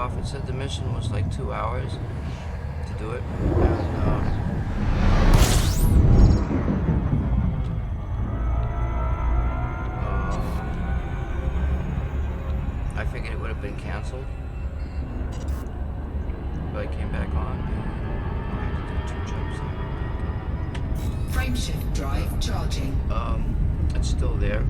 off. It said the mission was like 2 hours to do it. And, I figured it would have been canceled, but I came back on and I had to do 2 jumps. Frameshift drive charging. It's still there.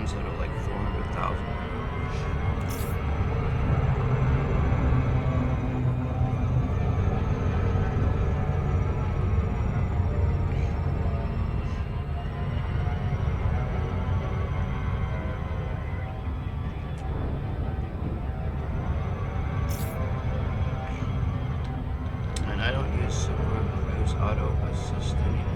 That are like 400,000. And I don't use use auto assist anymore.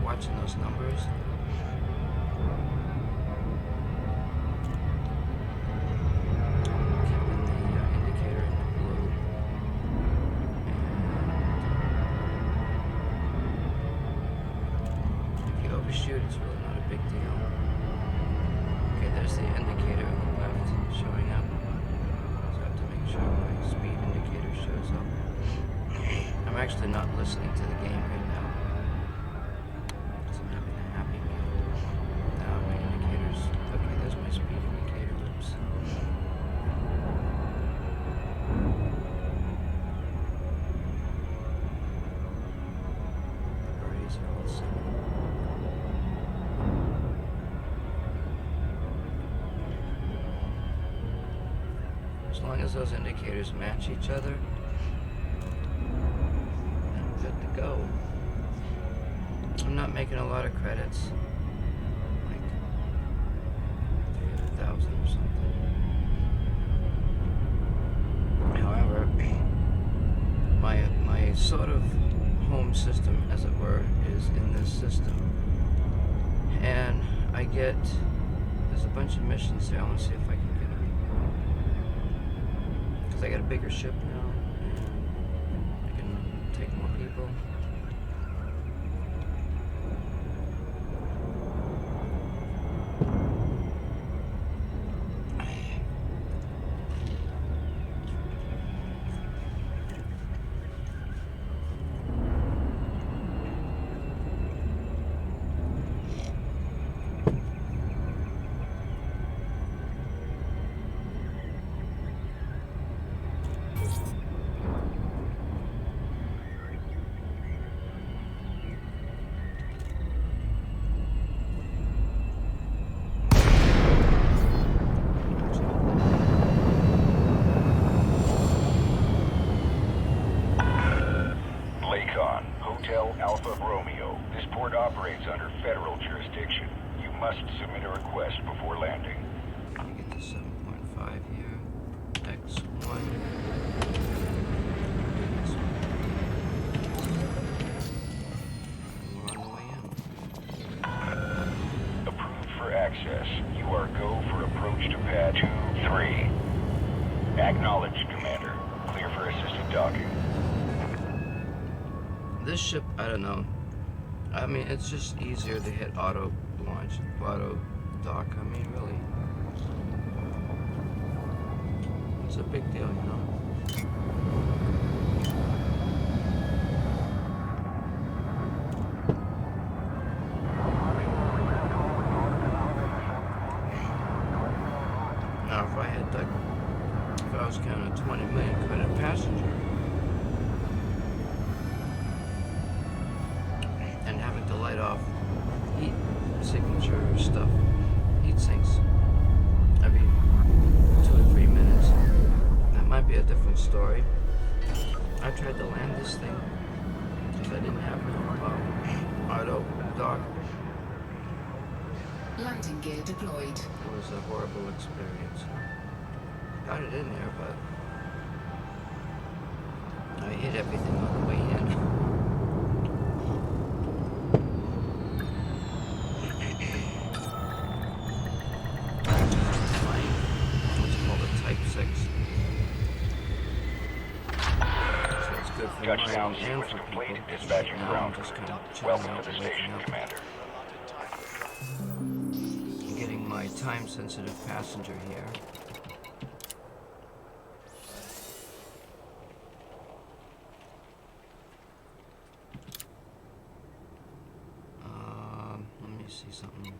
Watching those numbers. Keeping the indicator in the blue. And if you overshoot, it's really not a big deal. Okay, there's the indicator on the left showing up. So I have to make sure my speed indicator shows up. I'm actually not listening to the game right now. As long as those indicators match each other, I'm good to go. I'm not making a lot of credits, like 300,000 or something. However, my sort of home system, as it were, is in this system, and I get, there's a bunch of missions there. I want to see if I can get them. Because I got a bigger ship now, and I can take more people. Hotel Alpha Romeo. This port operates under federal jurisdiction. You must submit a request before landing. Let me get to 7.5 here. X1. We're on the way in. Approved for access. You are go for approach to pad 2-3. Acknowledged, Commander. Clear for assisted docking. This ship, I don't know. I mean, it's just easier to hit auto launch, auto dock. I mean, really. It's a big deal, you know. Now, if I had like, if I was counting a 20 million credit passenger and having to light off heat signature stuff, heat sinks every 2 or 3 minutes, that might be a different story. I tried to land this thing because I didn't have no auto dock. Landing gear deployed. It was a horrible experience. Got it in there, but I hit everything on the way in. Flying what's called a Type 6. So it's good for Touchdown mining and sequence for complete. people. Dispatching Now ground I'm just kind crew. of chilling Welcome out to the and waking station, up. Commander. Getting my time-sensitive passenger here. Let me see something.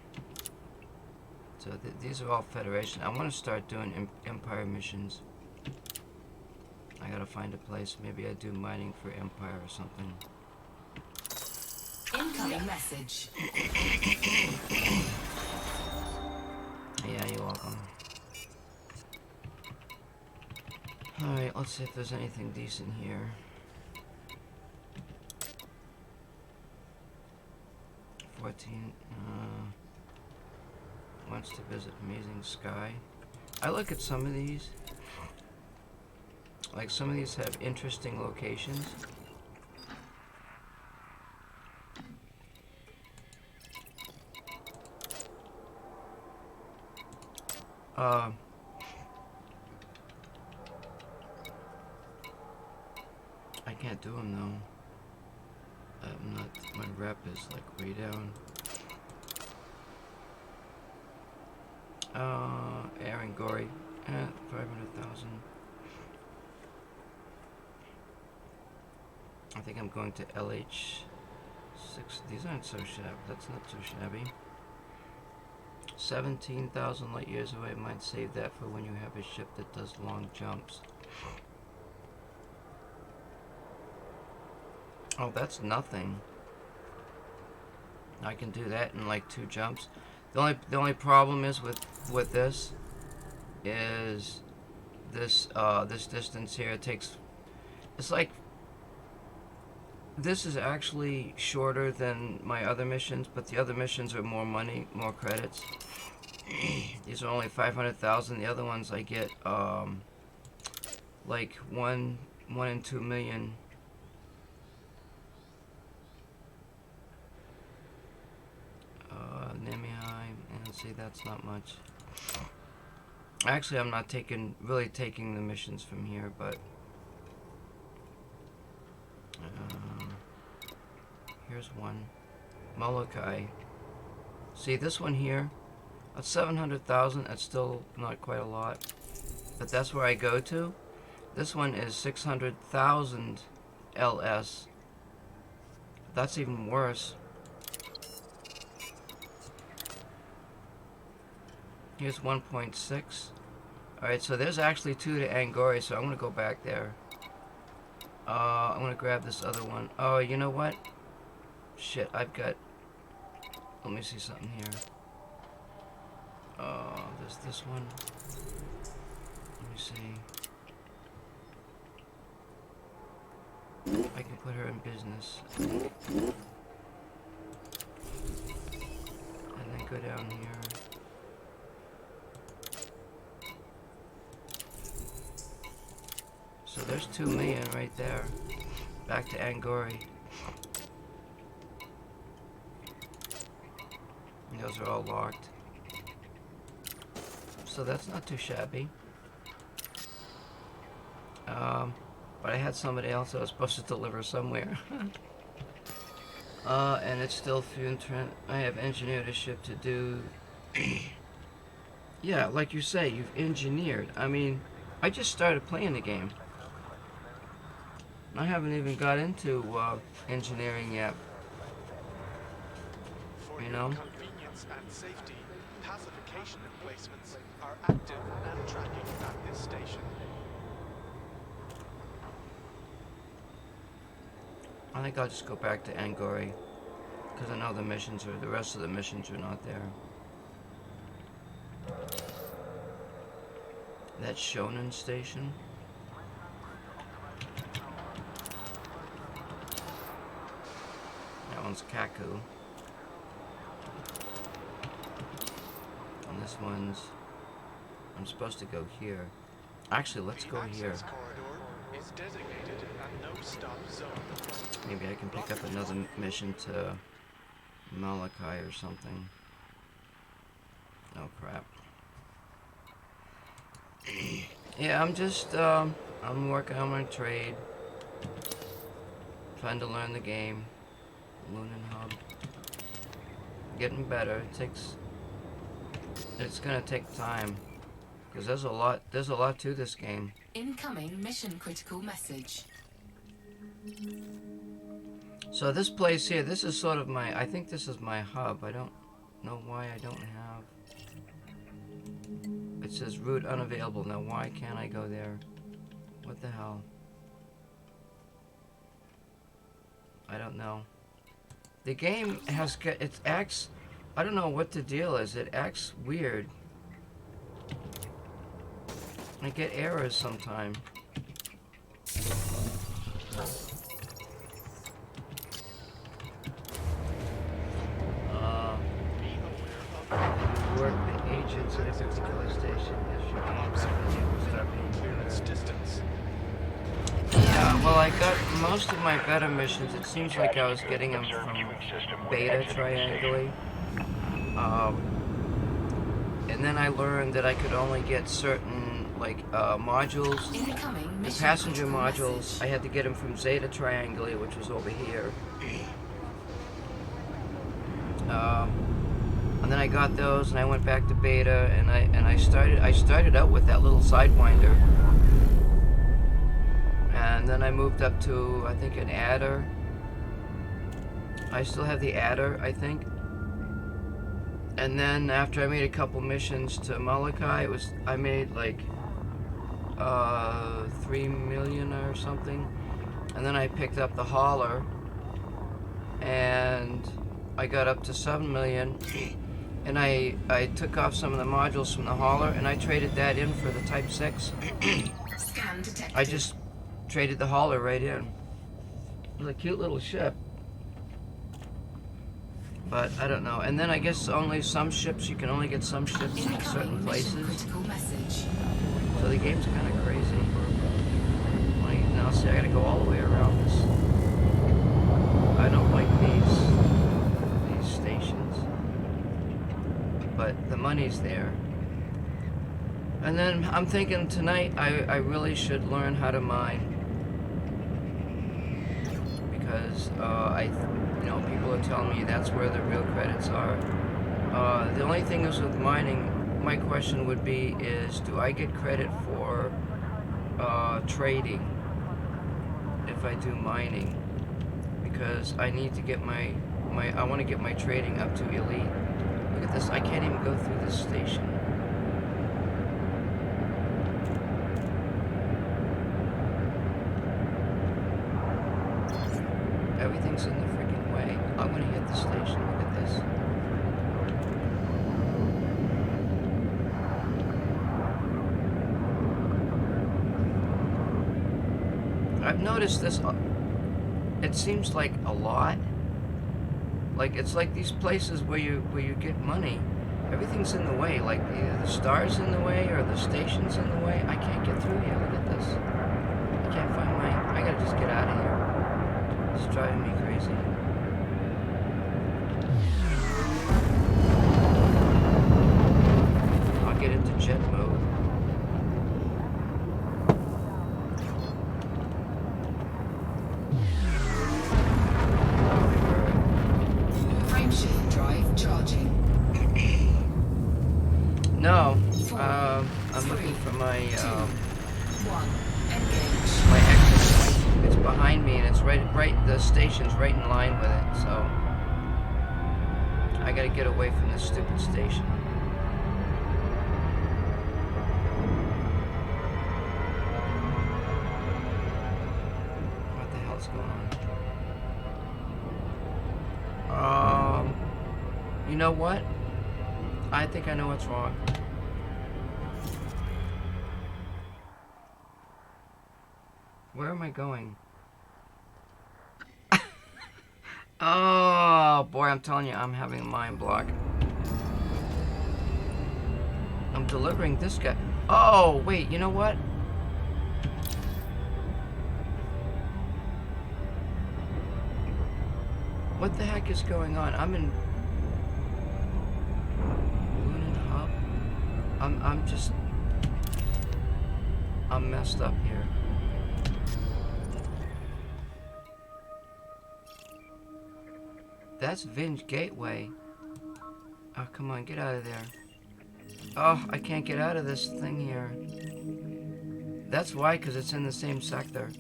So these are all Federation. I want to start doing Empire missions. I gotta find a place. Maybe I do mining for Empire or something. Incoming message. Yeah, you're welcome. Alright, let's see if there's anything decent here. 14, wants to visit Amazing Sky. I look at some of these. Like, some of these have interesting locations. I can't do them though. I'm not, my rep is like way down. Aaron Gory at 500,000. I think I'm going to LH6. These aren't so shabby. That's not so shabby. 17,000 light years away. Might save that for when you have a ship that does long jumps. Oh, that's nothing. I can do that in like 2 jumps. The only problem is with this is this this distance here. It takes, it's like, this is actually shorter than my other missions, but the other missions are more money, more credits. These are only 500,000. The other ones I get like 1 and 2 million. Nemihai, and see, that's not much. Actually, I'm not really taking the missions from here, but here's one. Molokai. See, this one here, that's 700,000. That's still not quite a lot, but that's where I go to. This one is 600,000 LS. That's even worse. Here's 1.6. Alright, so there's actually 2 to Angori, so I'm going to go back there. I'm going to grab this other one. Oh, you know what? Shit, I've got... Let me see something here. There's this one. Let me see. I can put her in business. And then go down here. So there's 2 million right there. Back to Angori. And those are all locked. So that's not too shabby. But I had somebody else I was supposed to deliver somewhere. And it's still fuel trend. I have engineered a ship to do... Yeah, like you say, you've engineered. I mean, I just started playing the game. I haven't even got into engineering yet. For you know? your convenience and safety, pacification emplacements are active and think I'll just go back to Angori, because I know the rest of the missions are not there. That Shonen station? That one's Kaku. And this one's... I'm supposed to go here. Actually, let's go here. Is designated a no-stop zone. Maybe I can pick up another mission to Malachi or something. Oh crap. Yeah, I'm just, I'm working on my trade. Trying to learn the game. Lunan Hub. Getting better. It's gonna take time. Because there's a lot to this game. Incoming mission critical message. So this place here, this is sort of I think this is my hub. I don't know why I don't have... It says route unavailable. Now why can't I go there? What the hell? I don't know. The game it acts... I don't know what the deal is. It acts weird. I get errors sometime. Work the agents at a particular station. Distance. Yeah, well, I got most of my beta missions. It seems like I was getting them from beta trianguli. And then I learned that I could only get certain, like, modules. The passenger modules, I had to get them from Zeta Trianguli, which was over here. And then I got those, and I went back to beta, and I started out with that little Sidewinder. And then I moved up to, I think, an adder. I still have the adder, I think. And then after I made a couple missions to Molokai, I made like 3 million or something. And then I picked up the hauler, and I got up to 7 million. And I took off some of the modules from the hauler, and I traded that in for the Type 6. Scan detected. I just traded the hauler right in. It was a cute little ship. But I don't know. And then I guess only some ships, you can only get some ships in certain places. So the game's kind of crazy. Like, now see, I gotta go all the way around this. I don't like these stations. But the money's there. And then I'm thinking tonight I really should learn how to mine. Because people are telling me that's where the real credits are. The only thing is with mining, my question would be is, do I get credit for trading if I do mining? Because I need to get I want to get my trading up to elite. Look at this, I can't even go through this station. Everything's in the freaking way. I'm gonna hit the station. Look at this. I've noticed this. It seems like a lot. Like it's like these places where you get money. Everything's in the way. Like either the star's in the way or the station's in the way. I can't get through here. Look at this. I can't find I gotta just get out of here. It's driving me crazy. I'll get into jet mode. Frameshift drive charging. No, I'm looking for my 2, 1, engage. my exit point. It's behind me, and it's right. The station's right in line with it. So I gotta get away from this stupid station. What the hell's going on? You know what? I think I know what's wrong. Where am I going? Oh, boy, I'm telling you, I'm having a mind block. I'm delivering this guy. Oh, wait, you know what? What the heck is going on? I'm in Lunan Hub. I'm messed up here. That's Vinge Gateway. Oh, come on, get out of there. Oh, I can't get out of this thing here. That's why, because it's in the same sector.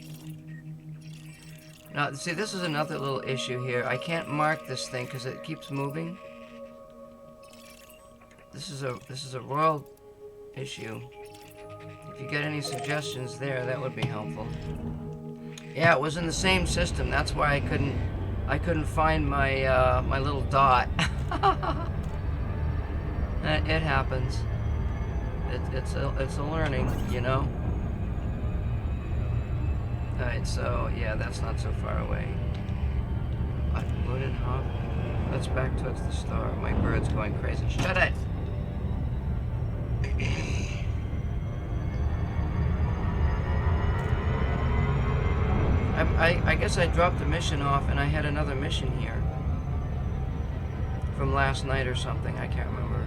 Now, see, this is another little issue here. I can't mark this thing because it keeps moving. This is a royal issue. If you get any suggestions there, that would be helpful. Yeah, it was in the same system. That's why I couldn't find my my little dot. It happens. It's a learning, you know. All right, so yeah, that's not so far away. Lunan Hub. Let's back towards the star. My bird's going crazy. Shut it. I guess I dropped the mission off and I had another mission here. From last night or something, I can't remember.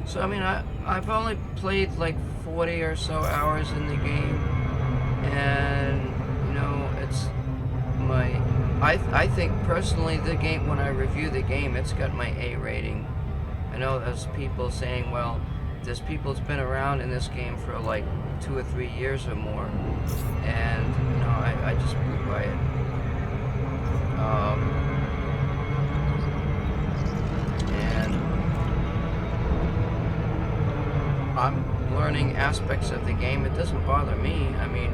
So I mean, I've only played like 40 or so hours in the game, and you know, it's my, I think personally the game, when I review the game, it's got my A rating. I know there's people saying, well, there's people that's been around in this game for like 2 or 3 years or more, and you know, I just blew by it. And I'm learning aspects of the game. It doesn't bother me. I mean,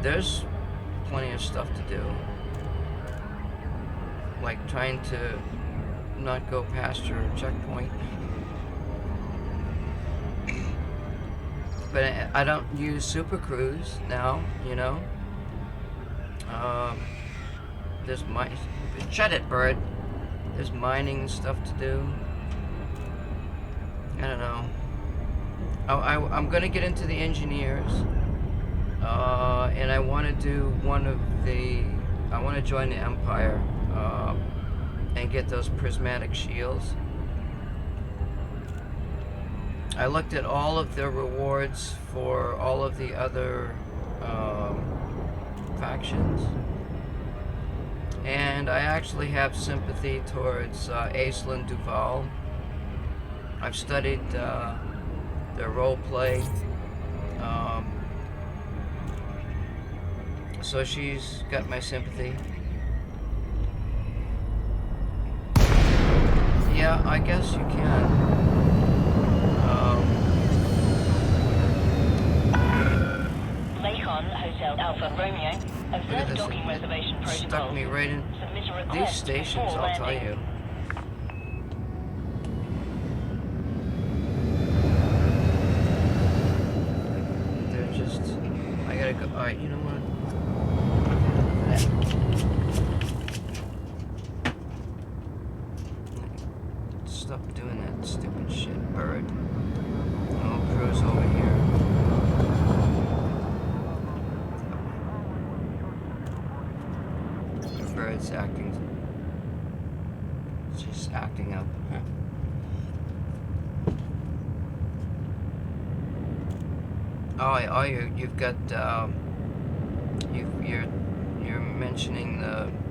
there's plenty of stuff to do, like trying to not go past your checkpoint. But I don't use Super Cruise now, you know. There's shut it, bird. There's mining stuff to do. I don't know. I'm gonna get into the engineers, and I want to do I want to join the Empire, and get those prismatic shields. I looked at all of the rewards for all of the other factions, and I actually have sympathy towards Aislinn Duval. I've studied their role play, so she's got my sympathy. Yeah, I guess you can. Lakon Hotel Alpha Romeo. Observe docking reservation protocol. Stuck me right in Submit a these request stations, before I'll tell landing. you. They're just, I gotta go. Alright, you know what? Stop doing that stupid shit, bird. I'll cruise over here. The bird's acting. Just acting up. You've got you're mentioning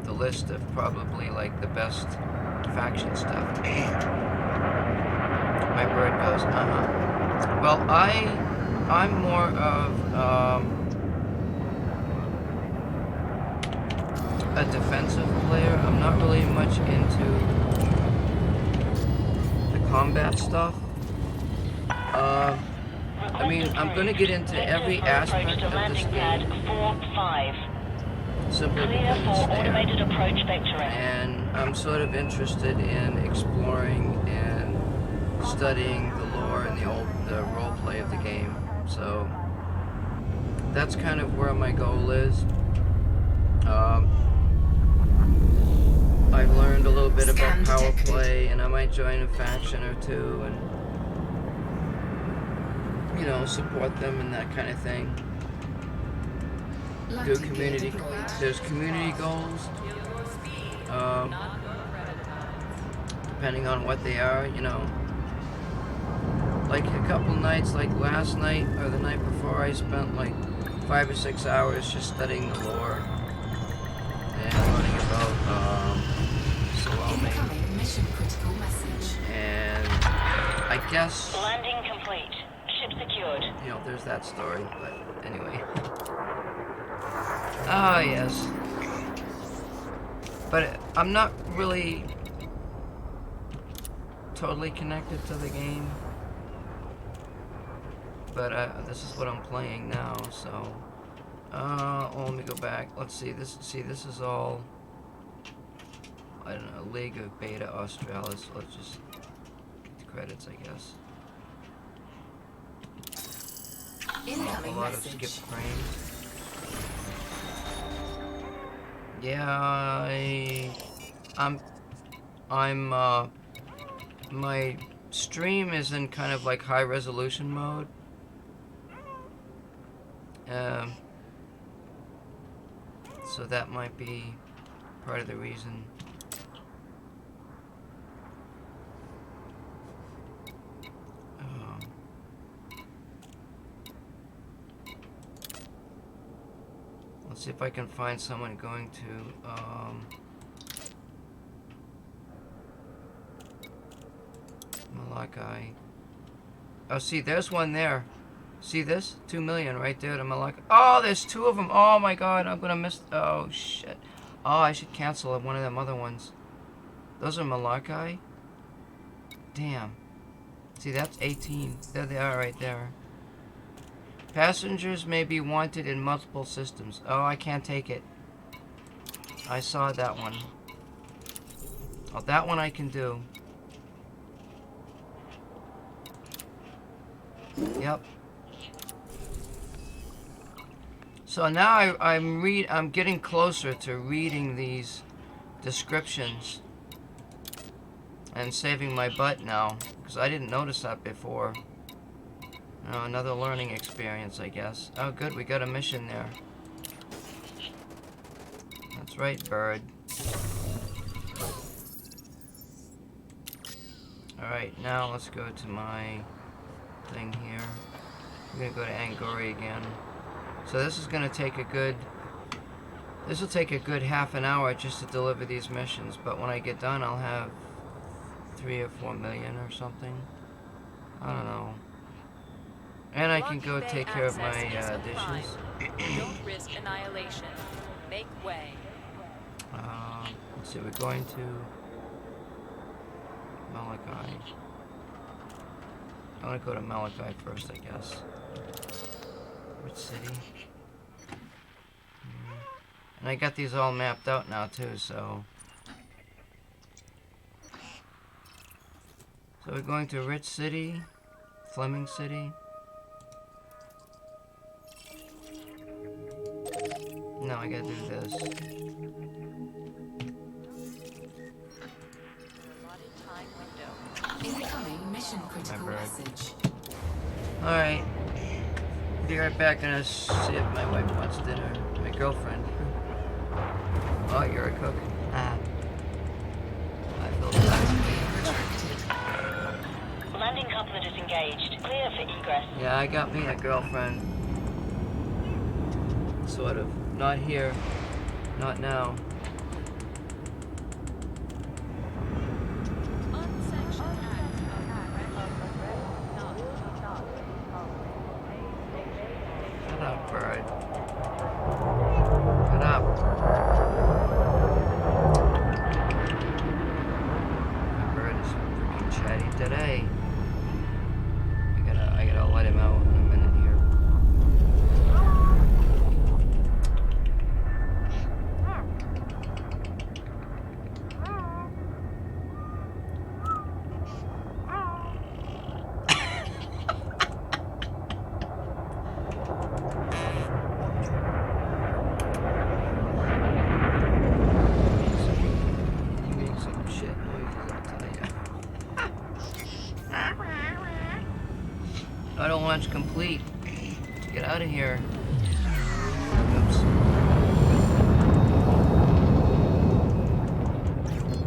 the list of probably like the best faction stuff. My bird goes, Well, I'm more of a defensive player. I'm not really much into the combat stuff. I mean, I'm gonna get into every aspect of this game. 4-5. Simply Clear because it's for there. automated approach vectoring. And I'm sort of interested in exploring and studying the lore and the role play of the game. So that's kind of where my goal is. I've learned a little bit about power play, and I might join a faction or two, and you know, support them and that kind of thing. Do community. There's community goals. Depending on what they are, you know. Like a couple nights, like last night or the night before, I spent like 5 or 6 hours just studying the lore and learning about Salome. Incoming mission critical message. And I guess, Landing complete. Ship secured. you know, there's that story, but anyway. Ah, yes. But I'm not really totally connected to the game. But this is what I'm playing now, so. Oh, let me go back. Let's see. This is all. I don't know. League of Beta Australis. Let's just get the credits, I guess. Incoming A lot of message. skipped frames. Yeah, my stream is in kind of like high resolution mode. So that might be part of the reason. Let's see if I can find someone going to, Malachi. Oh, see, there's one there. See this? 2 million right there to Malachi. Oh, there's 2 of them. Oh my god, I'm gonna miss. Oh, shit. Oh, I should cancel one of them other ones. Those are Malachi? Damn. See, that's 18. There they are right there. Passengers may be wanted in multiple systems. Oh, I can't take it. I saw that one. Oh, that one I can do. Yep. So now I'm getting closer to reading these descriptions and saving my butt now, because I didn't notice that before. Oh, another learning experience, I guess. Oh, good, we got a mission there. That's right, bird. Alright, now let's go to my thing here. I'm gonna go to Angori again. So this is gonna take a good... This will take a good half an hour just to deliver these missions, but when I get done I'll have 3 or 4 million or something. I don't know. And I can go take care of my dishes. Don't risk annihilation. Make way. Let's see, we're going to Malachi. I want to go to Malachi first, I guess. Which city? And I got these all mapped out now too, so. So we're going to Rich City, Fleming City. No, I gotta do this. Incoming mission critical message. Alright. Be right back, gonna see if my wife wants dinner. My girlfriend. Oh, you're a cook? Ah. I feel bad. Landing coupler disengaged. Clear for egress. Yeah, I got me a girlfriend. Sort of. Not here. Not now. Shut up, bird. Shut up. My bird is freaking chatty today. I gotta let him out. much complete. Get out of here. Oops.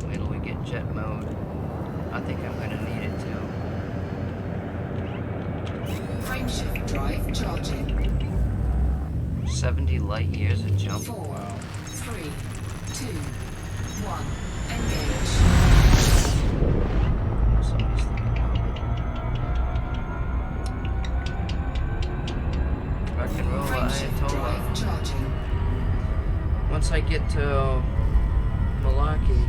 Wait till we get jet mode. I think I'm gonna need it too. Frameshift drive charging. 70 light years of jump. 4, Wow. 3, 2, 1. Engage. Somebody's thinking about it. Rock and roll, Frameshift drive Ayatollah. charging. Once I get to Malaki,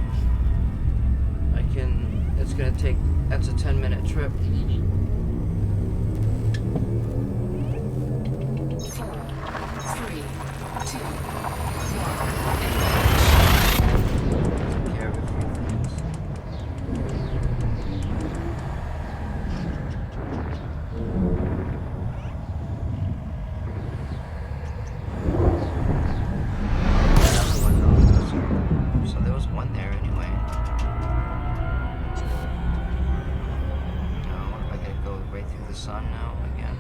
it's gonna take, that's a 10-minute trip. 4, 3, 2, 1. Take care of a few things. Another one though. So there was one there anyway. Now, what if I gotta go right through the sun now again?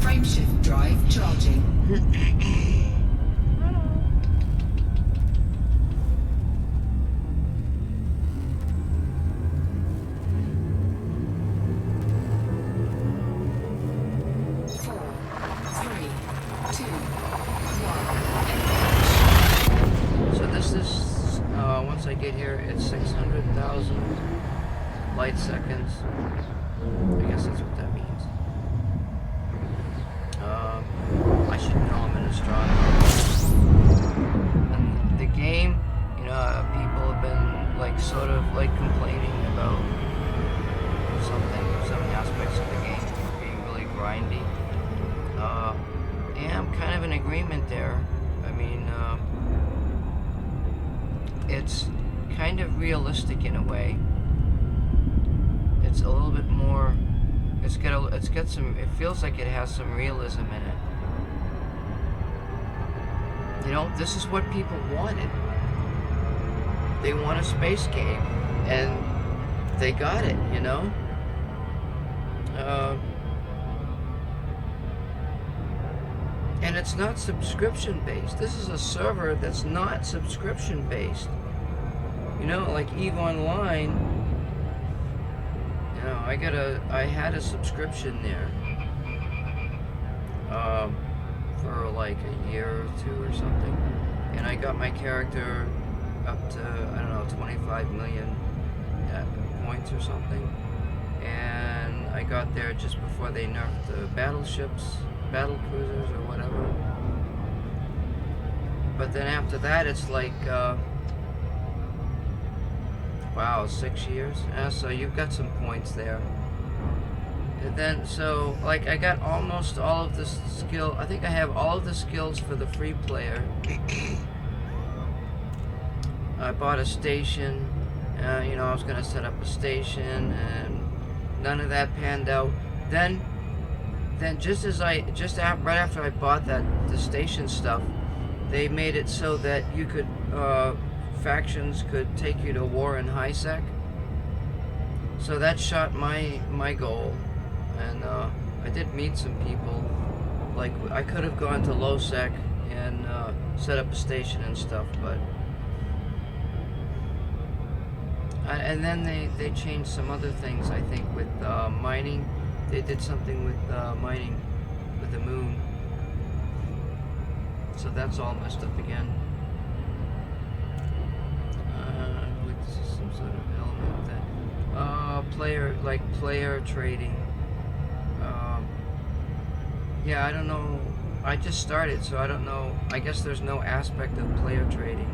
Frameshift drive charging. So this is, once I get here, it's 600,000 light seconds. I guess that's what that means. I should know I'm an astronomer. And the game, you know, people have been like sort of like complaining about some aspects of the game being really grindy. Yeah, I'm kind of in agreement there. I mean, it's kind of realistic in a way. It's a little bit more. It's got some. It feels like it has some realism in it. You know, this is what people wanted. They want a space game, and they got it. You know. And it's not subscription based. This is a server that's not subscription based. You know, like EVE Online. You know, I had a subscription there for like a year or two or something, and I got my character up to, I don't know, 25 million points or something, and I got there just before they nerfed the battleships, battle cruisers or whatever. But then after that, it's like wow, 6 years. So you've got some points there. And then, so, like, I got almost all of the skill. I think I have all of the skills for the free player. I bought a station. You know, I was gonna set up a station, and none of that panned out. Then right after I bought the station stuff, they made it so that you could factions could take you to war in high sec. So that shot my goal, and I did meet some people. Like, I could have gone to low sec and set up a station and stuff, but and then they changed some other things. I think with mining, they did something with mining with the moon. So that's all messed up again. I believe this is some sort of element that player trading. Yeah, I don't know. I just started, so I don't know. I guess there's no aspect of player trading.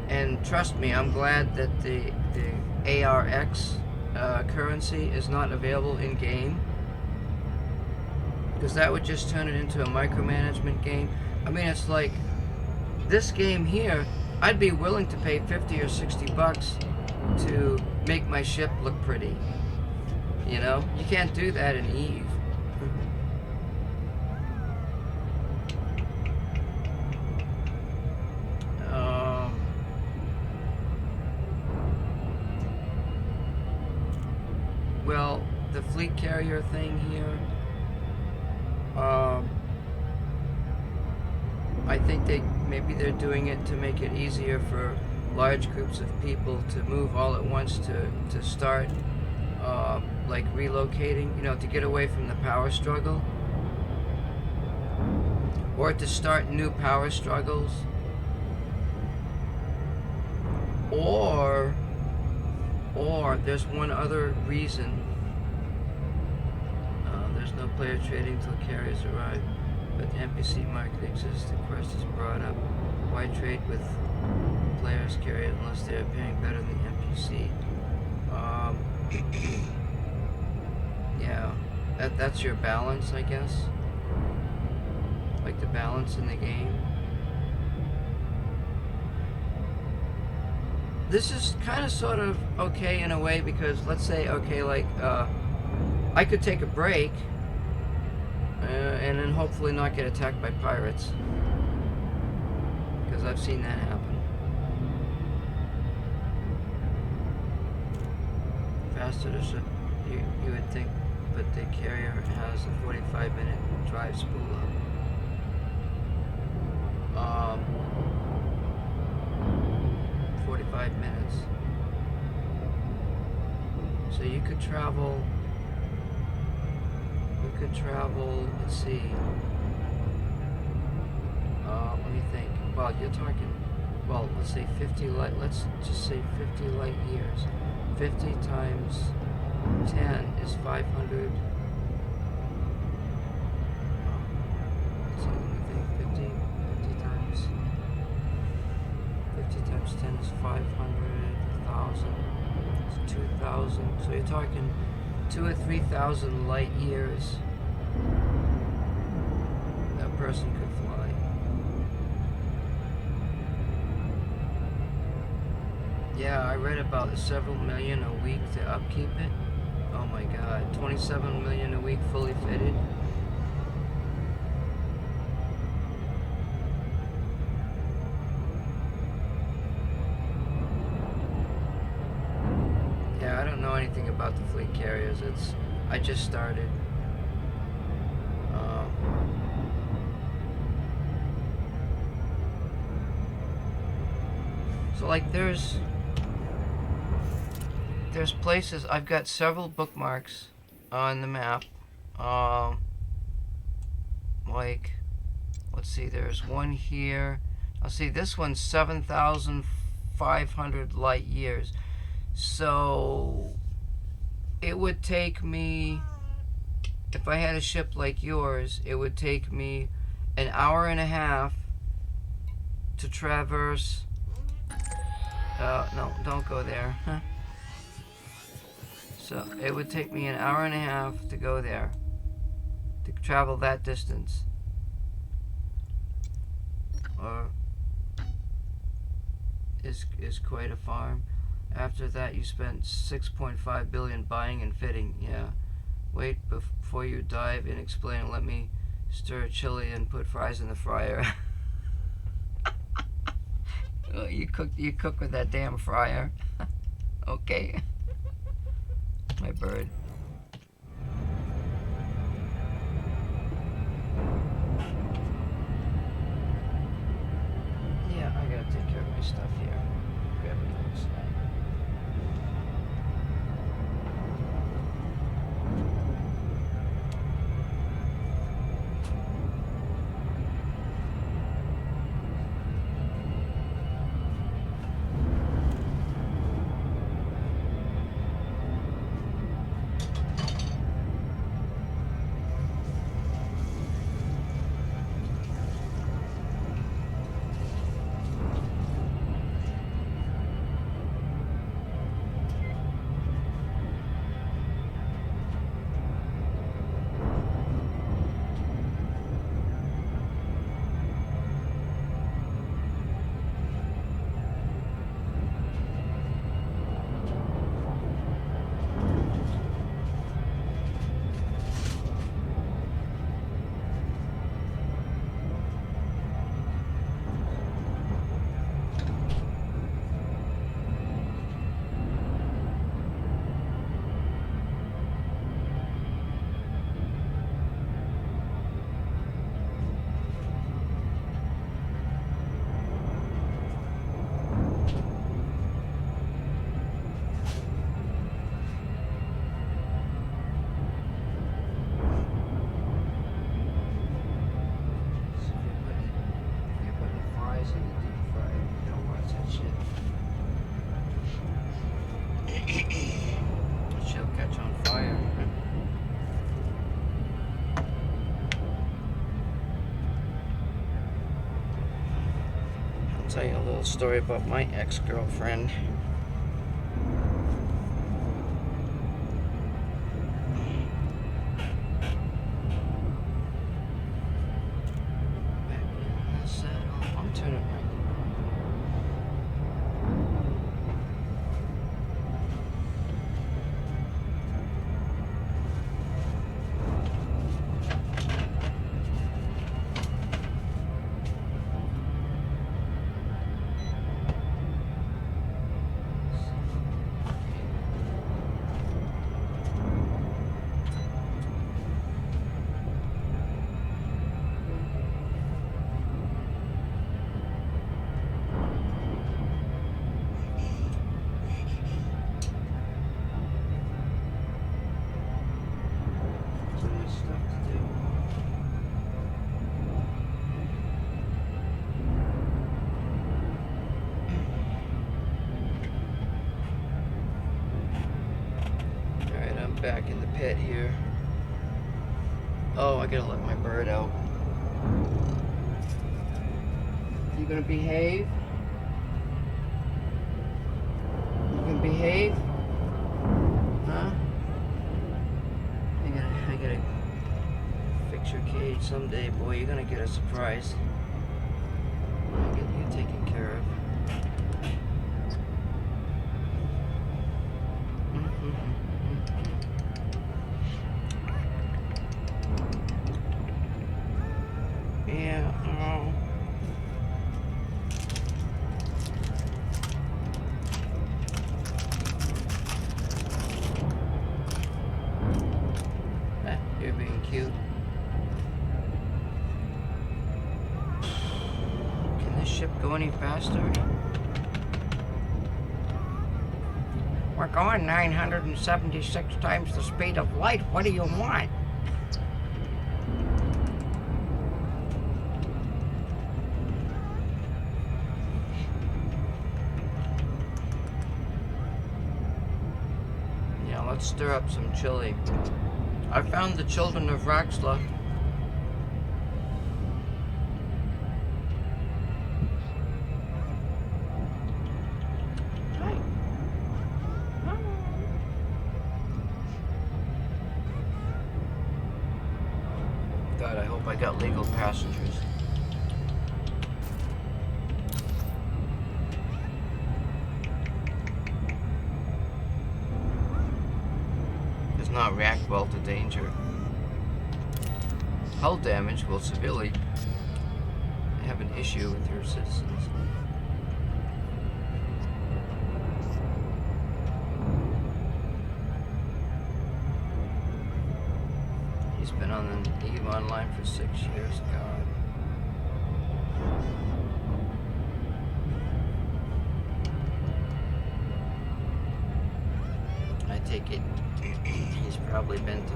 And trust me, I'm glad that the ARX currency is not available in game, because that would just turn it into a micromanagement game. I mean, it's like this game here, I'd be willing to pay 50 or 60 bucks to make my ship look pretty. You know, you can't do that in EVE. the fleet carrier thing here, I think maybe they're doing it to make it easier for large groups of people to move all at once to start like relocating, you know, to get away from the power struggle, or to start new power struggles, or there's one other reason. There's no player trading till carriers arrive, but the NPC market exists. The question is brought up: why trade with players carriers unless they're appearing better than the NPC? Yeah, that's your balance, I guess. Like the balance in the game. This is kind of sort of okay in a way, because let's say, okay, like I could take a break and then hopefully not get attacked by pirates, because I've seen that happen. Faster to ship, you would think, but the carrier has a 45-minute drive spool up. 45 minutes. So you could travel, let's see, let me think. Well, you're talking, well, let's say 50 light, let's just say 50 light years. 50 times 10 is 500. Let's see, let me think. 50 times 10 is 500, 1,000, it's 2,000. So you're talking 2,000 or 3,000 light years that person could fly. Yeah, I read about several million a week to upkeep it. Oh my god, 27 million a week fully fitted. Yeah, I don't know anything about the fleet carriers. I just started. So like there's places, I've got several bookmarks on the map. Like, let's see, there's one here. I'll see, this one's 7,500 light years. So it would take me, if I had a ship like yours, it would take me an hour and a half to traverse. No, don't go there. So it would take me an hour and a half to go there, to travel that distance. Or is quite a farm. After that, you spent 6.5 billion buying and fitting. Yeah. Wait before you dive and explain. Let me stir chili and put fries in the fryer. You cook with that damn fryer. Okay. My bird. Yeah, I gotta take care of my stuff here. Grab another snack. tell you a little story about my ex-girlfriend. Back in the saddle. I'm turning right. Too much stuff to do. Alright, I'm back in the pit here. Oh, I gotta let my bird out. You gonna behave? You gonna behave? Huh? I gotta fix your cage someday, boy. You're gonna get a surprise. I get you taken care of. Yeah, oh. You're being cute. Can this ship go any faster? We're going 976 times the speed of light. What do you want? Yeah, let's stir up some chili. I found the children of Roxla. Hi. God, I hope I got legal passengers. Does not react well to danger. Hull damage will severely have an issue with your citizens. He's been on the EVE Online for 6 years, God. I take it he's probably been to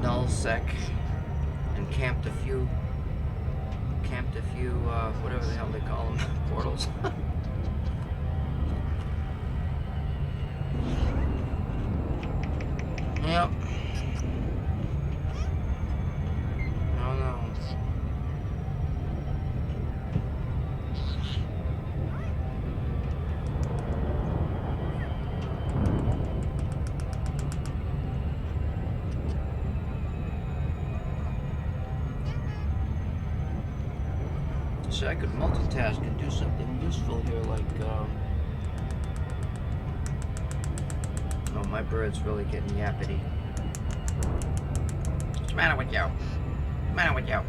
nullsec and camped a few, whatever the hell they call them, portals. Yep. Oh no. So I could multitask and do something useful here, like, oh, my bird's really getting yappity. What's the matter with you? What's the matter with you?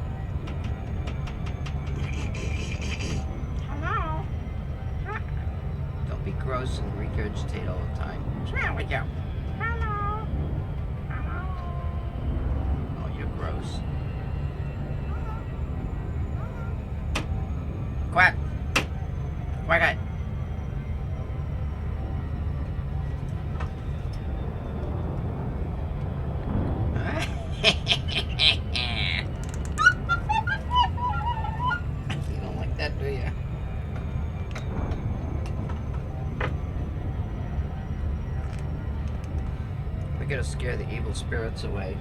Hello? Don't be gross and regurgitate all the time. What's the matter with you? Hello? Hello? Oh, you're gross. Quack! Quack it! You don't like that, do you? We gotta scare the evil spirits away.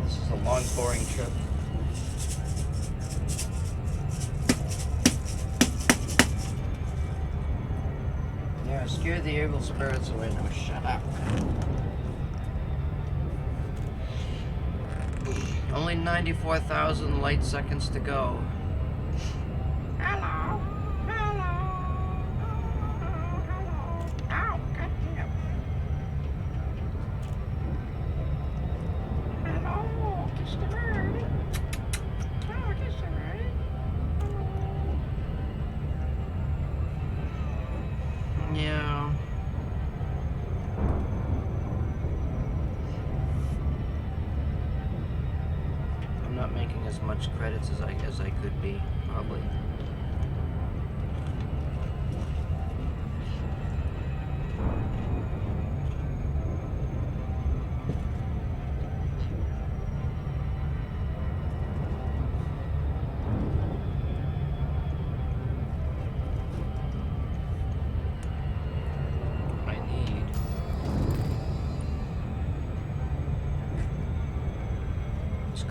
This is a long, boring trip. I scared the evil spirits away. Now shut up. Only 94,000 light seconds to go. Hello. Hello. Ow, goddamn. Hello, kiss the bird. Oh, kiss the bird. Yeah. I'm not making as much credits as I could be, probably.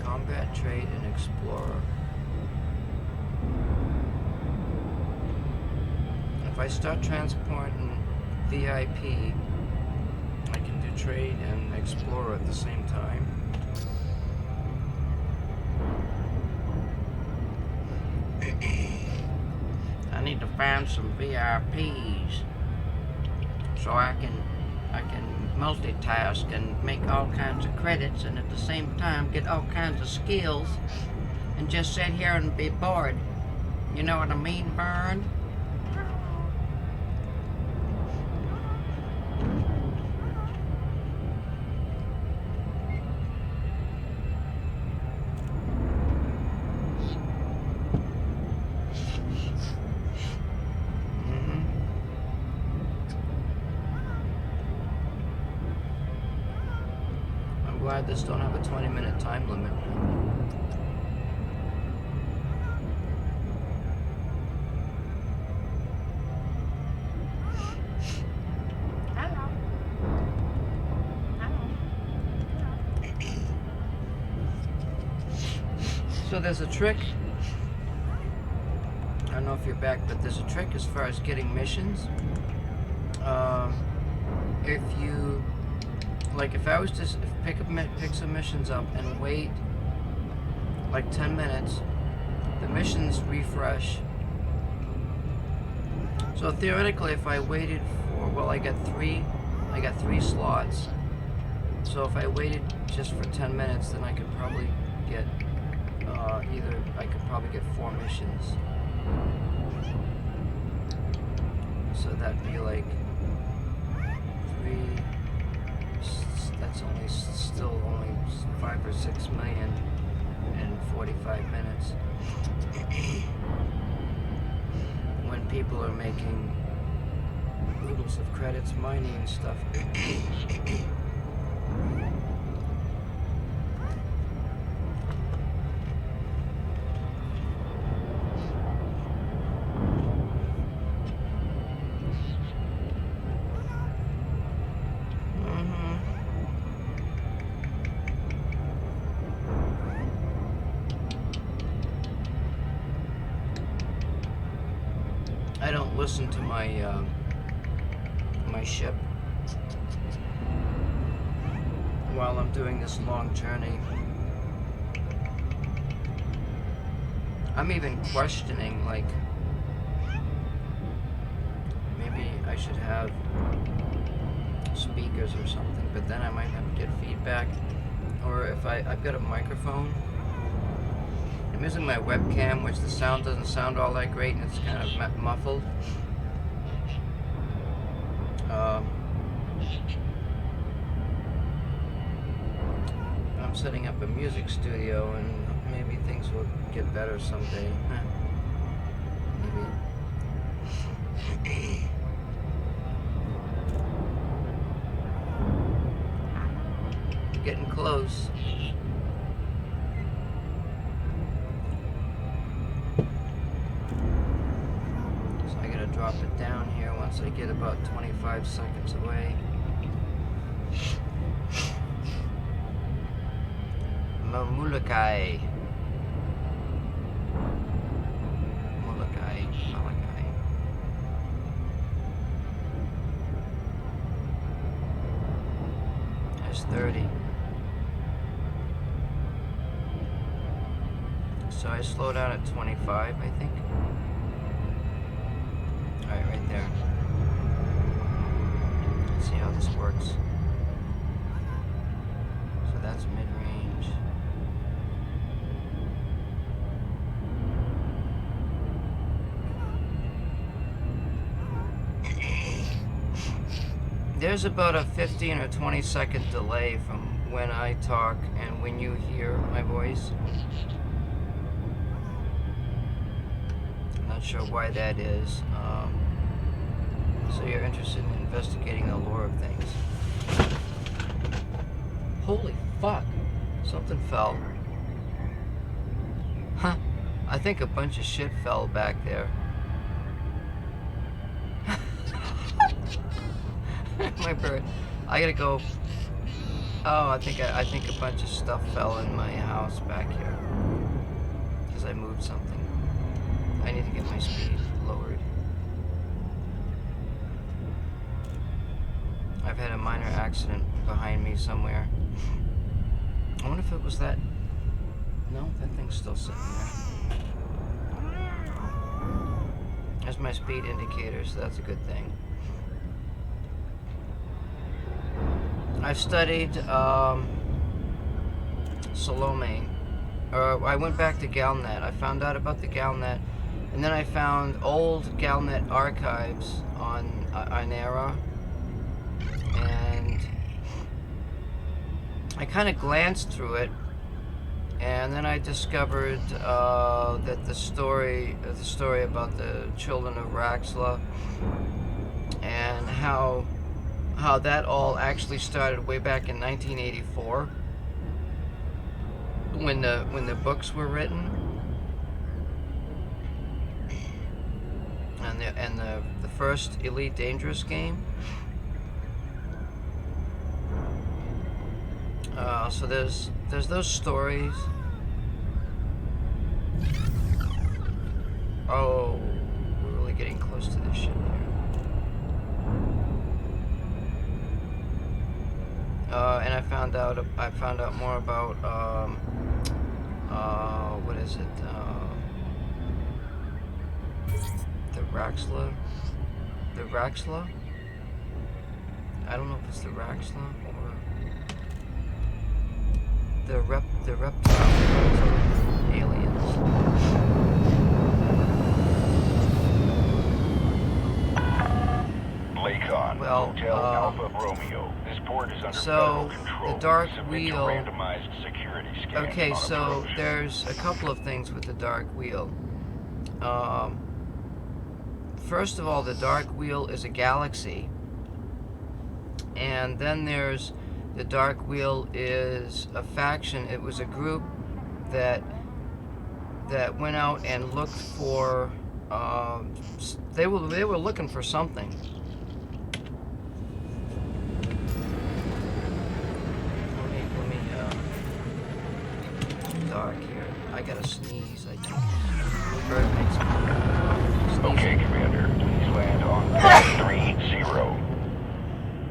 Combat, trade, and explorer. If I start transporting VIP, I can do trade and explorer at the same time. I need to find some VIPs so I can multitask and make all kinds of credits and at the same time get all kinds of skills and just sit here and be bored. You know what I mean, Bird? Glad this don't have a 20-minute time limit. Hello. So there's a trick. I don't know if you're back, but there's a trick as far as getting missions. If you if I was to pick some missions up and wait like 10 minutes, the missions refresh. So theoretically, if I waited for, well, I got three slots. So if I waited just for 10 minutes, then I could probably get I could probably get 4 missions. So that'd be like 3. That's still only 5 or 6 million in 45 minutes. When people are making oodles of credits mining and stuff. I don't listen to my my ship while I'm doing this long journey. I'm even questioning, like, maybe I should have speakers or something, but then I might have to get feedback. Or if I've got a microphone. I'm using my webcam, which the sound doesn't sound all that great, and it's kind of muffled. I'm setting up a music studio, and maybe things will get better someday. Maybe. Getting close. Drop it down here once I get about 25 seconds away. Mulukai. is 30. So I slow down at 25, I think. Alright, right there. Let's see how this works. So that's mid-range. There's about a 15 or 20 second delay from when I talk and when you hear my voice. I'm not sure why that is. So you're interested in investigating the lore of things. Holy fuck! Something fell. Huh. I think a bunch of shit fell back there. My bird. I gotta go. Oh, I think a bunch of stuff fell in my house back here. Because I moved something. I need to get my speed lowered. I've had a minor accident behind me somewhere. I wonder if it was that. No, that thing's still sitting there. There's my speed indicator, so that's a good thing. I've studied Salome. I went back to Galnet. I found out about the Galnet, and then I found old Galnet archives on Inera, and I kind of glanced through it, and then I discovered that the story about the children of Raxla, and how that all actually started way back in 1984 when the books were written, and the first Elite Dangerous game. So there's those stories. Oh, we're really getting close to this shit here. And I found out more about what is it? The Raxla. The Raxla? I don't know if it's the Raxla or the reptile aliens. Lakon, Well, Hotel Alpha Romeo. This port is under so federal control. the Dark Submit to Wheel. randomized security scans Okay, on so approach. there's a couple of things with the Dark Wheel. First of all, the Dark Wheel is a galaxy, and then there's the Dark Wheel is a faction. It was a group that went out and looked for. They were looking for something. Let me dark here. I gotta sneeze. I think. Bird makes me Okay, Commander. Please land on Pt3.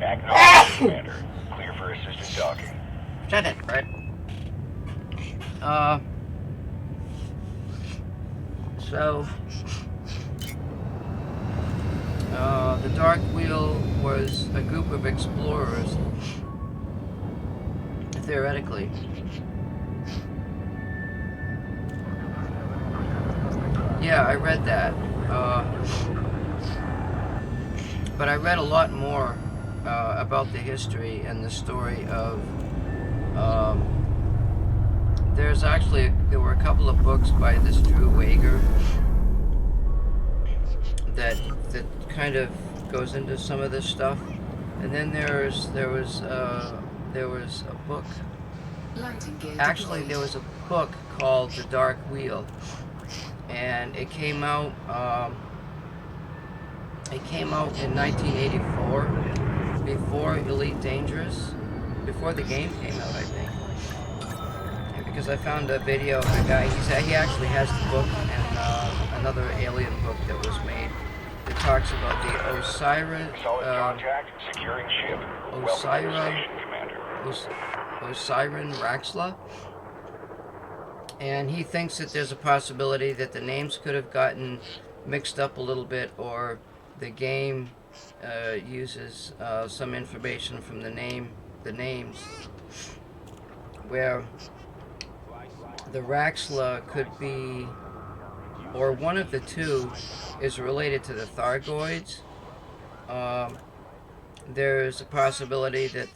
Acknowledge, Commander. Clear for assisted docking. Shut it, Bird. So, the Dark Wheel was a group of explorers, theoretically. Yeah, I read that. But I read a lot more about the history and the story of. There were a couple of books by this Drew Wager that kind of goes into some of this stuff, and then there was a book. Landing gear Actually, deployed. there was a book called The Dark Wheel, and it came out. It came out in 1984, before Elite Dangerous, before the game came out, I think. Because I found a video of a guy. He actually has the book and another alien book that was made that talks about the Osiris. Solid contact. Securing ship. Welcome to your Osira. station, Commander. Osiren Raxla, and he thinks that there's a possibility that the names could have gotten mixed up a little bit, or the game uses some information from the names, where the Raxla could be, or one of the two is related to the Thargoids. There's a possibility that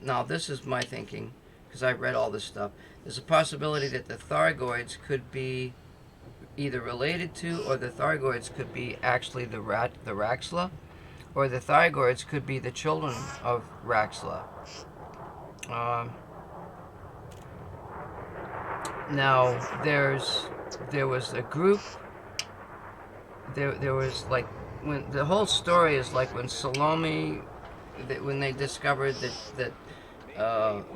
now this is my thinking, because I've read all this stuff. There's a possibility that the Thargoids could be either related to, or the Thargoids could be actually the Raxla, or the Thargoids could be the children of Raxla. Now there was a group. There was like, when the whole story is like when Salome, when they discovered that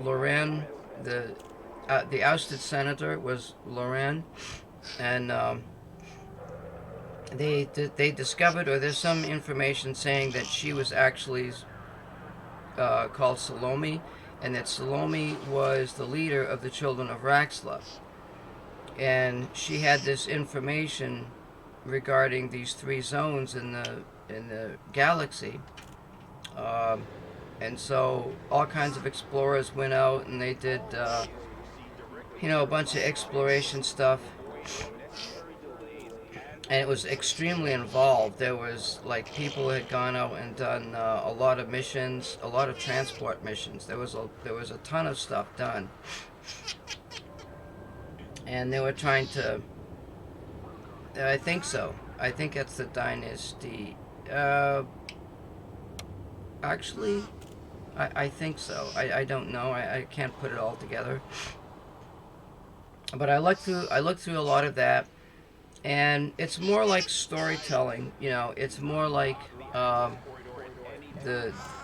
Loren, the ousted senator was Loren, and they discovered, or there's some information saying that she was actually called Salome, and that Salome was the leader of the children of Raxla, and she had this information regarding these 3 zones in the galaxy, and so all kinds of explorers went out and they did a bunch of exploration stuff, and it was extremely involved. There was like people who had gone out and done a lot of missions, a lot of transport missions. There was a ton of stuff done, and they were trying to. I think so. I think that's the dynasty. Actually, I think so. I don't know. I can't put it all together. But I looked through a lot of that, and it's more like storytelling. It's more like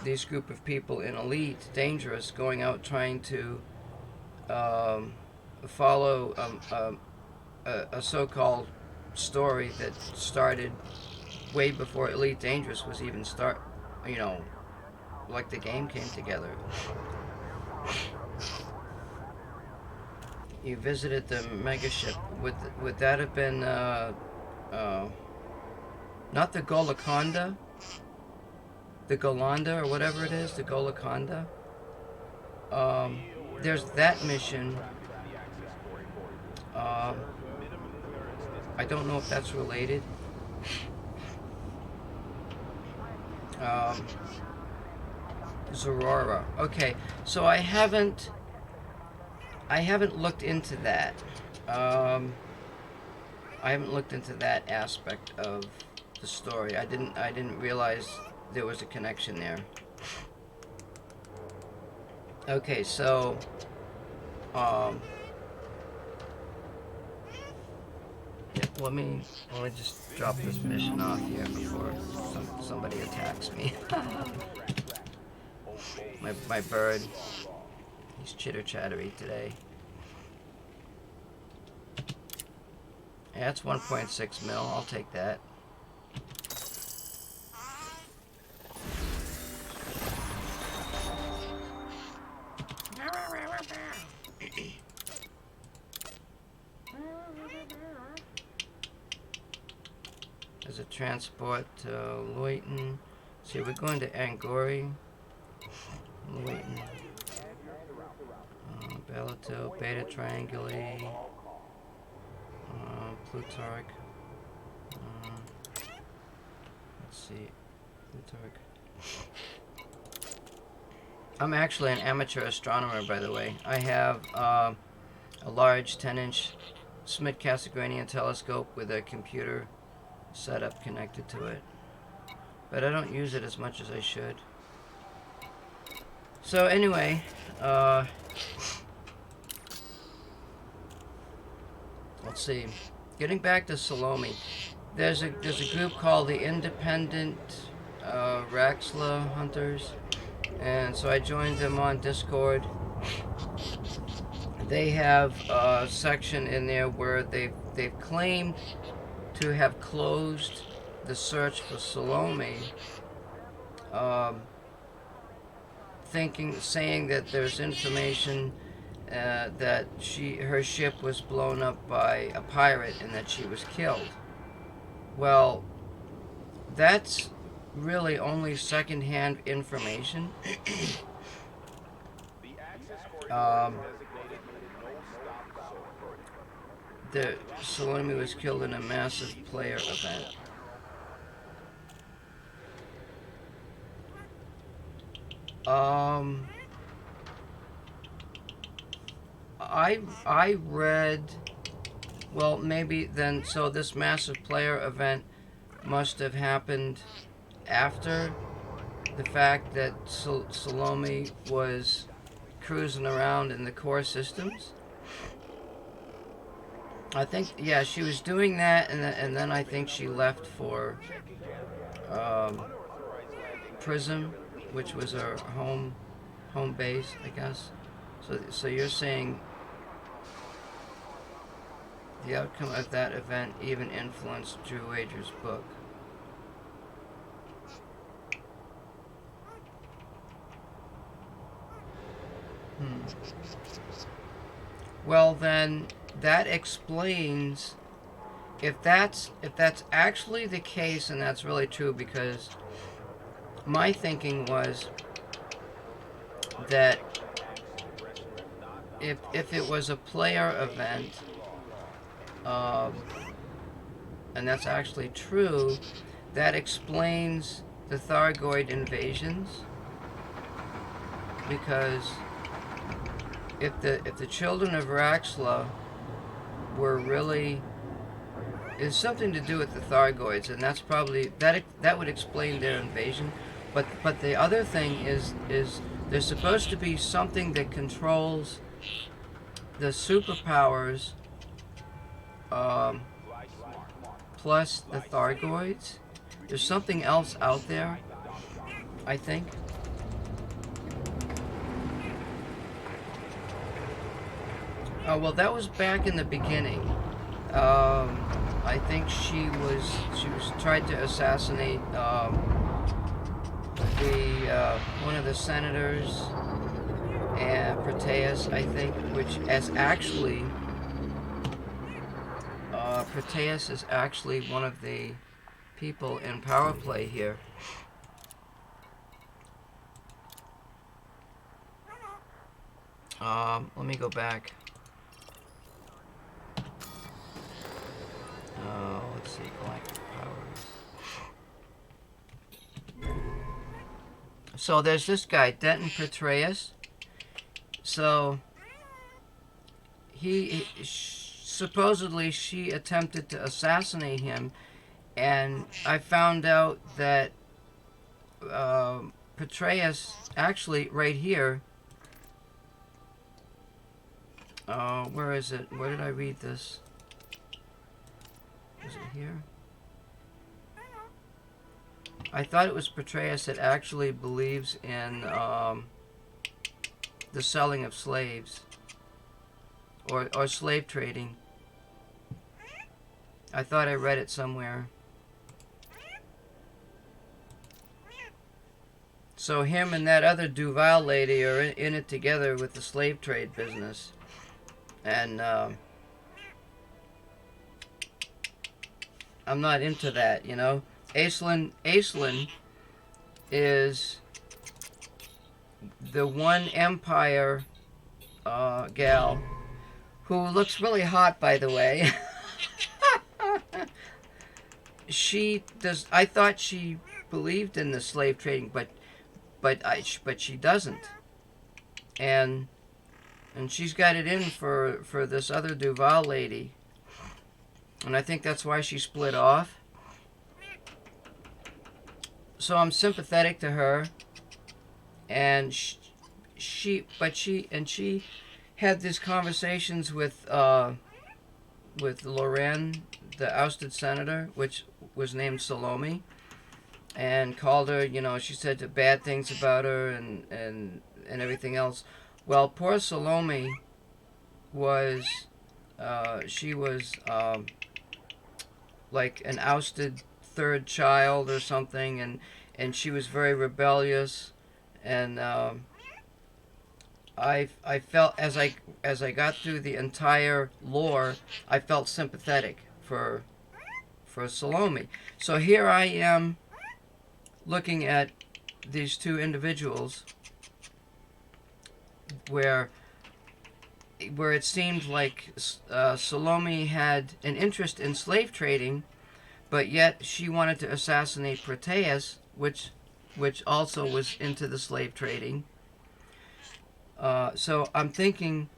these group of people in Elite Dangerous going out trying to follow a so-called story that started way before Elite Dangerous was even like the game came together. You visited the megaship. Would that have been not the Golaconda? The Golanda, or whatever it is, the Golaconda? There's that mission. I don't know if that's related. Zorora. Okay, so I haven't looked into that. I haven't looked into that aspect of the story. I didn't realize there was a connection there. Okay, so let me just drop this mission off here before somebody attacks me. my bird, he's chitter-chattery today. Yeah, that's 1.6 mil. I'll take that. There's a transport to Loyton. See, we're going to Angori. Loyton. Bellato, Beta Trianguli. Plutarch. Let's see. Plutarch. I'm actually an amateur astronomer, by the way. I have a large 10-inch Schmidt-Cassegrainian telescope with a computer setup connected to it, but I don't use it as much as I should. So anyway, let's see. Getting back to Salome, there's a group called the Independent Raxla Hunters, and so I joined them on Discord. They have a section in there where they've claimed to have closed the search for Salome, saying that there's information that her ship was blown up by a pirate and that she was killed. Well, that's really only secondhand information. The Salome was killed in a massive player event. I read, well, maybe then, so this massive player event must have happened after the fact that Salome was cruising around in the core systems. I think, yeah, she was doing that, and then I think she left for Prism, which was her home base, I guess. So you're saying the outcome of that event even influenced Drew Wager's book. Well, then that explains, if that's actually the case, and that's really true, because my thinking was that if it was a player event, and that's actually true, that explains the Thargoid invasions, because if the children of Raxla were really, it's something to do with the Thargoids, and that's probably that would explain their invasion. But the other thing is there's supposed to be something that controls the superpowers, plus the Thargoids. There's something else out there, I think. Oh, well, that was back in the beginning. I think she was tried to assassinate one of the senators, and Proteus, I think, which as actually Proteus is actually one of the people in Power Play here. Let me go back. Let's see, galactic powers. So there's this guy, Denton Petraeus. So supposedly she attempted to assassinate him, and I found out that Petraeus, actually right here, where is it? Where did I read this? Is it here? I thought it was Petraeus that actually believes in the selling of slaves, or slave trading. I thought I read it somewhere. So him and that other Duval lady are in it together with the slave trade business. And I'm not into that, you know. Aislinn is the one Empire gal who looks really hot, by the way. She does. I thought she believed in the slave trading, but she doesn't. And she's got it in for this other Duval lady. And I think that's why she split off. So I'm sympathetic to her. And she had these conversations with Loren, the ousted senator, which was named Salome, and called her, you know, she said bad things about her and everything else. Well, poor Salome was, she was like an ousted third child or something, and she was very rebellious, and I felt as I got through the entire lore, I felt sympathetic for Salome. So here I am looking at these two individuals where it seemed like Salome had an interest in slave trading, but yet she wanted to assassinate Proteus, which also was into the slave trading. So I'm thinking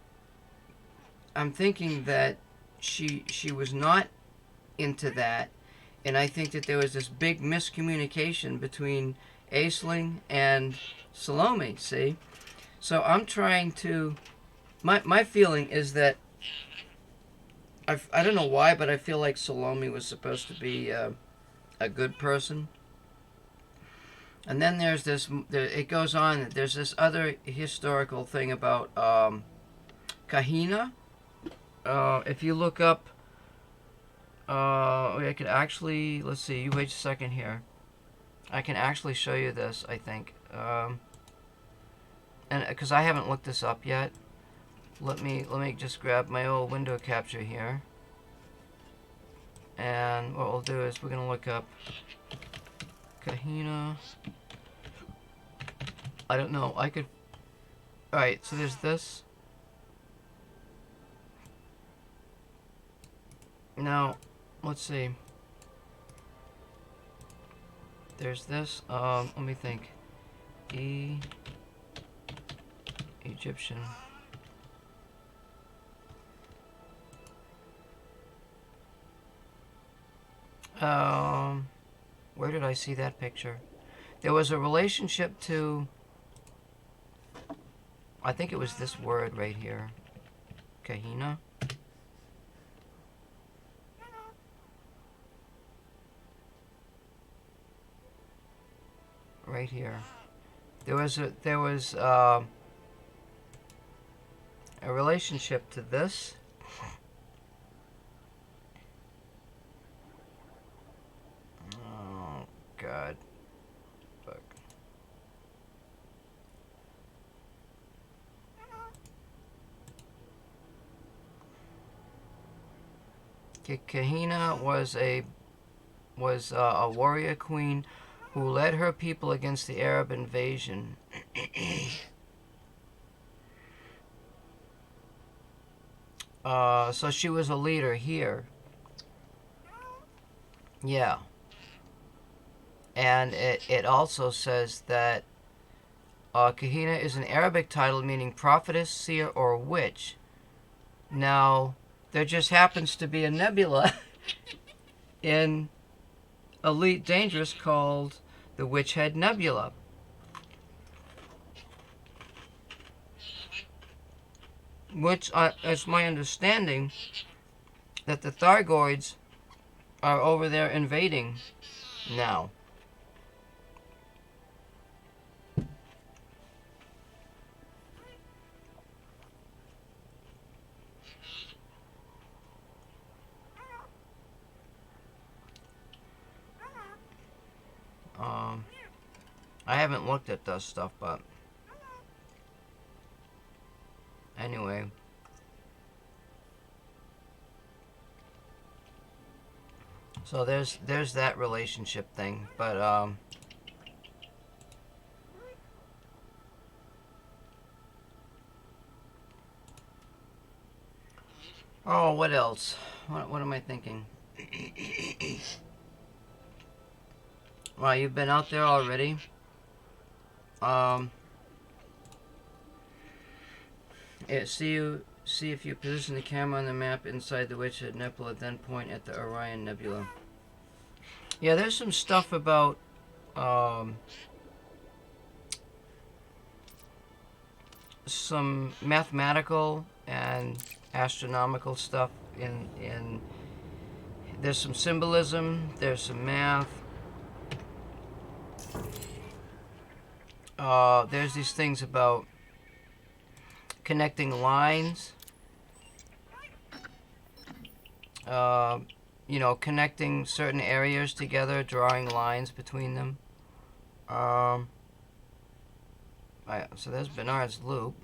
that she was not into that, and I think that there was this big miscommunication between Aisling and Salome. See, so I'm trying to. My feeling is that I don't know why, but I feel like Salome was supposed to be a good person. And then there's this. It goes on. There's this other historical thing about Kahina. If you look up, I could actually, let's see. You wait a second here. I can actually show you this. I think, and because I haven't looked this up yet. Let me just grab my old window capture here. And what we'll do is we're gonna look up Kahina. I don't know. I could. All right. So there's this. Now, let's see. There's this. Let me think. Egyptian. Where did I see that picture? There was a relationship to, I think it was this word right here, Kahina. Right here. There was a relationship to this. God. Fuck. Kahina was a warrior queen who led her people against the Arab invasion. So she was a leader here. Yeah. And it also says that Kahina is an Arabic title meaning prophetess, seer, or witch. Now, there just happens to be a nebula in Elite Dangerous called the Witch Head Nebula. Which, is my understanding, that the Thargoids are over there invading now. I haven't looked at this stuff, but anyway. So there's that relationship thing, but oh, what else? What am I thinking? Well, you've been out there already. See if you position the camera on the map inside the Witch Head Nebula, then point at the Orion Nebula. Yeah, there's some stuff about some mathematical and astronomical stuff in there's some symbolism, there's some math. There's these things about connecting lines, you know, connecting certain areas together, drawing lines between them. So there's Bernard's loop.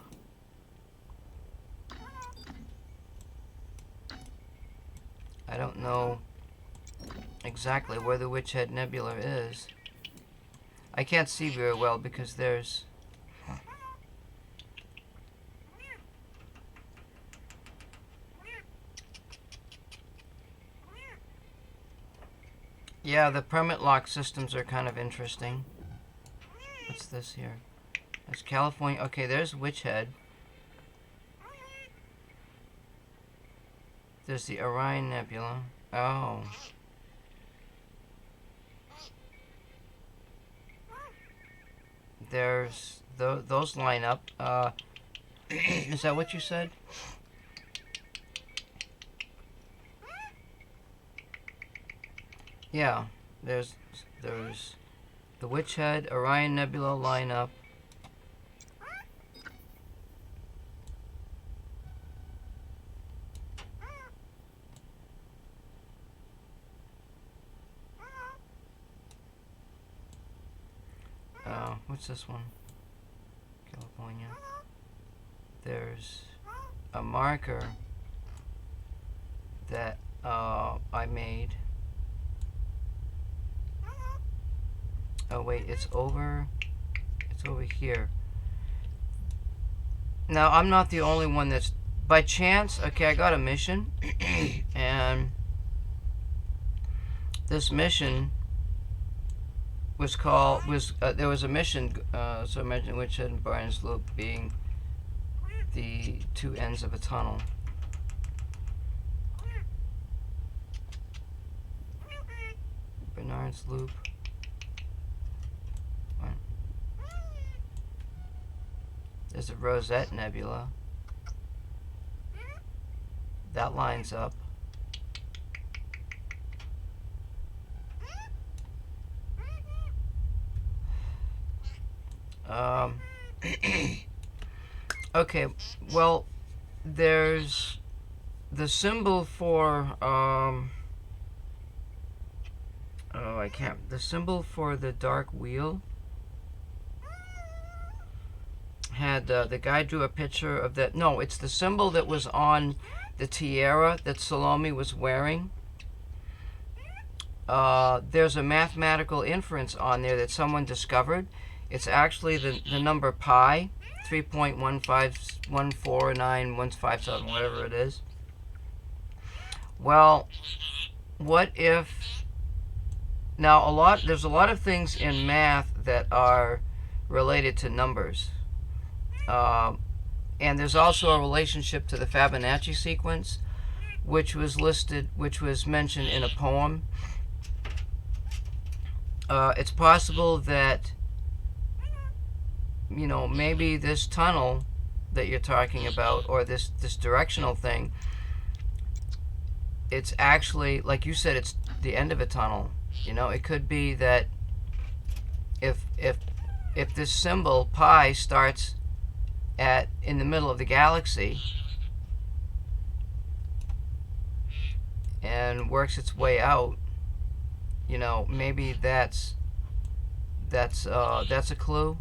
I don't know exactly where the Witch Head Nebula is. I can't see very well because there's... Yeah, the permit lock systems are kind of interesting. What's this here? There's California. Okay, there's Witch Head. There's the Orion Nebula. Oh. There's... those line up. Is that what you said? Yeah. There's the Witch Head, Orion Nebula line up. What's this one? California. There's a marker that I made. Oh wait, it's over here. Now I'm not the only one that's by chance. Okay, I got a mission, and this mission was called there was a mission. So imagine Witch Head and Barnes Loop being the two ends of a tunnel. Bernard's Loop. There's a Rosette Nebula. That lines up. Okay, well, there's the symbol for, the symbol for the dark wheel had, the guy drew a picture of that. No, it's the symbol that was on the tiara that Salome was wearing. There's a mathematical inference on there that someone discovered. It's actually the number pi, 3.1514915, whatever it is. Well, what if... Now, there's a lot of things in math that are related to numbers. And there's also a relationship to the Fibonacci sequence, which was mentioned in a poem. It's possible that, you know, maybe this tunnel that you're talking about, or this directional thing, it's actually, like you said, it's the end of a tunnel. You know, it could be that if this symbol pi starts in the middle of the galaxy and works its way out, you know, maybe that's a clue.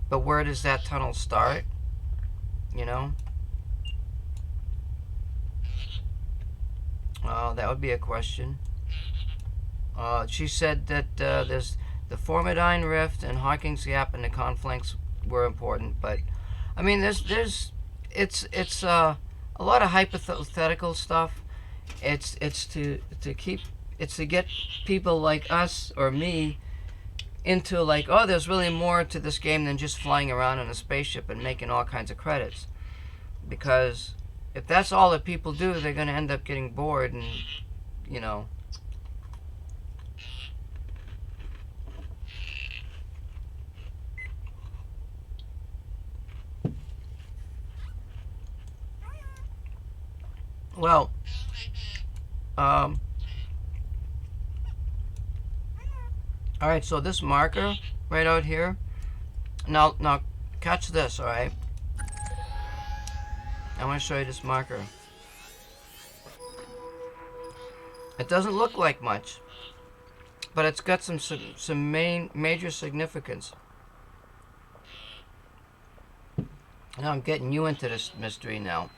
But where does that tunnel start? You know? That would be a question. She said that there's the Formidine Rift and Hawking's Gap and the Conflinks were important, but I mean, it's a lot of hypothetical stuff. It's to get people like us or me into, like, oh, there's really more to this game than just flying around in a spaceship and making all kinds of credits. Because if that's all that people do, they're going to end up getting bored and, you know. Well, alright, so this marker right out here, now catch this, alright? I want to show you this marker. It doesn't look like much, but it's got some major significance. Now I'm getting you into this mystery now.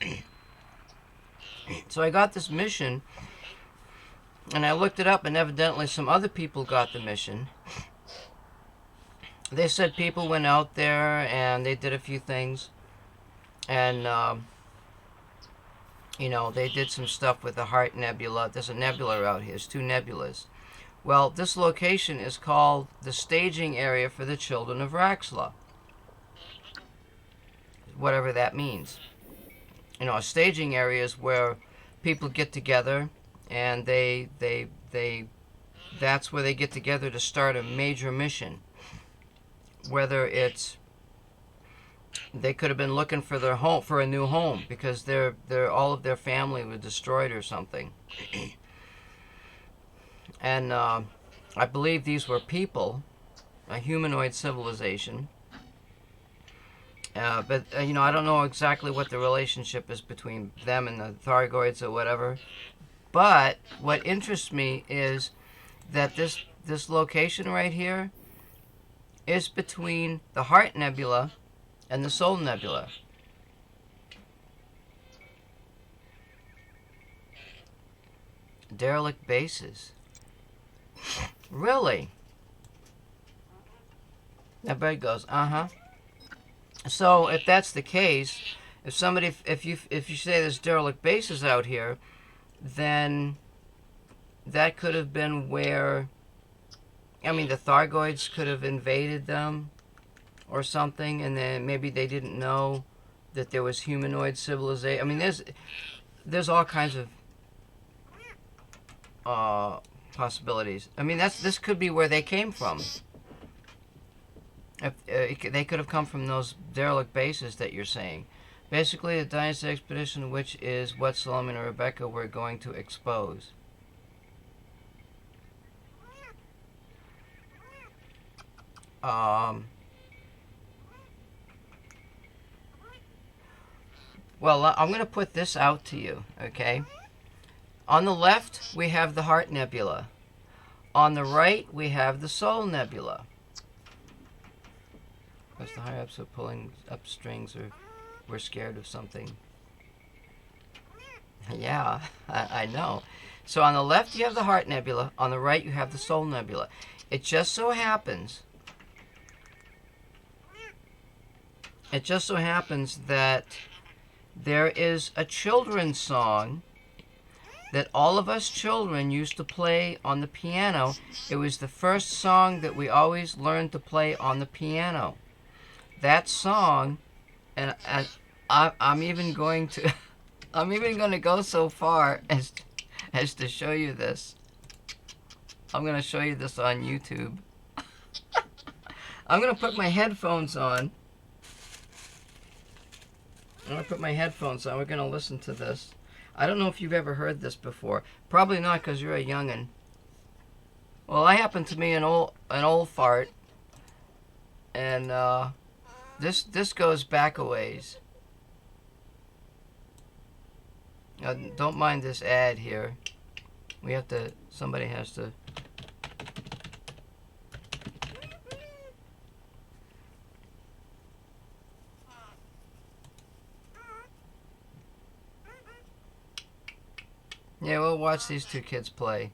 So I got this mission, And I looked it up, and evidently some other people got the mission. They said people went out there and they did a few things, and you know, they did some stuff with the Heart Nebula. There's a nebula out here. There's two nebulas. Well, this location is called the staging area for the children of Raxla. Whatever that means. You know, a staging area is where people get together, and that's where they get together to start a major mission. Whether it's, they could have been looking for their home, for a new home, because their all of their family was destroyed or something. And I believe these were people, a humanoid civilization. But you know, I don't know exactly what the relationship is between them and the Thargoids or whatever. But what interests me is that this location right here is between the Heart Nebula and the Soul Nebula. Derelict bases. Really? That bird goes, uh-huh. So if that's the case, if you say there's derelict bases out here, then that could have been where, I mean, the Thargoids could have invaded them or something, and then maybe they didn't know that there was humanoid civilization. I mean, there's all kinds of possibilities. I mean, this could be where they came from. If they could have come from those derelict bases that you're saying. Basically, the Dynasty Expedition, which is what Solomon and Rebecca were going to expose. Well, I'm going to put this out to you, okay? On the left, we have the Heart Nebula. On the right, we have the Soul Nebula. Because the higher ups are pulling up strings, or we're scared of something. Yeah, I know. So on the left, you have the Heart Nebula. On the right, you have the Soul Nebula. It just so happens that there is a children's song that all of us children used to play on the piano. It was the first song that we always learned to play on the piano. That song, and I'm even going to go so far as to show you this. I'm going to show you this on YouTube. I'm going to put my headphones on. We're going to listen to this. I don't know if you've ever heard this before. Probably not, because you're a youngin'. Well, I happen to be an old fart. And this goes back a ways. Don't mind this ad here. Somebody has to. Yeah, we'll watch these two kids play.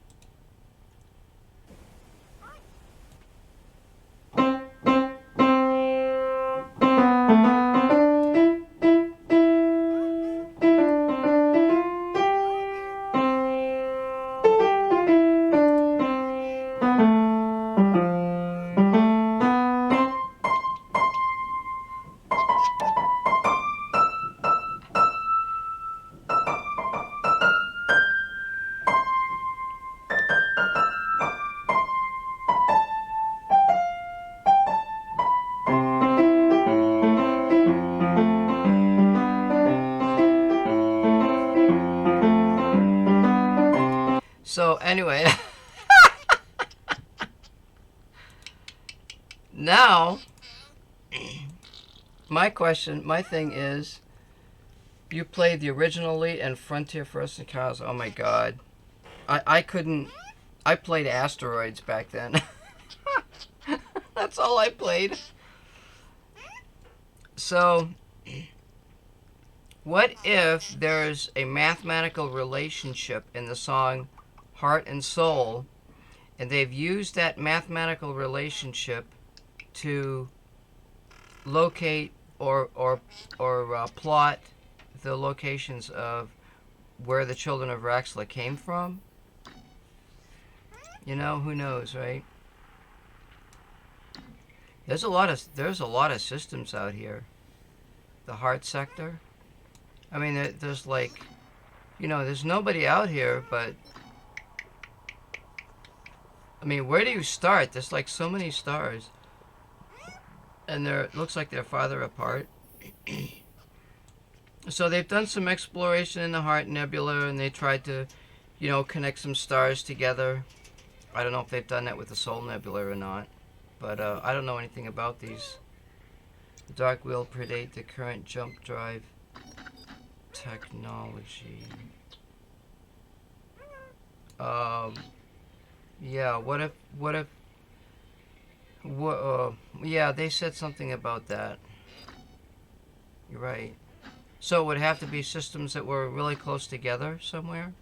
So anyway, now my thing is, you played the original Elite and Frontier First and Cars. Oh my God, I played Asteroids back then. That's all I played. So, what if there's a mathematical relationship in the song heart and soul, and they've used that mathematical relationship to locate or plot the locations of where the children of Raxla came from. You know, who knows, right? There's a lot of systems out here. The heart sector. I mean, there's like, you know, there's nobody out here, but I mean, where do you start? There's like so many stars, and it looks like they're farther apart. So they've done some exploration in the Heart Nebula, and they tried to, you know, connect some stars together. I don't know if they've done that with the Soul Nebula or not, but I don't know anything about these. The dark wheel predate the current jump drive technology. Yeah, yeah, they said something about that. You're right. So it would have to be systems that were really close together somewhere?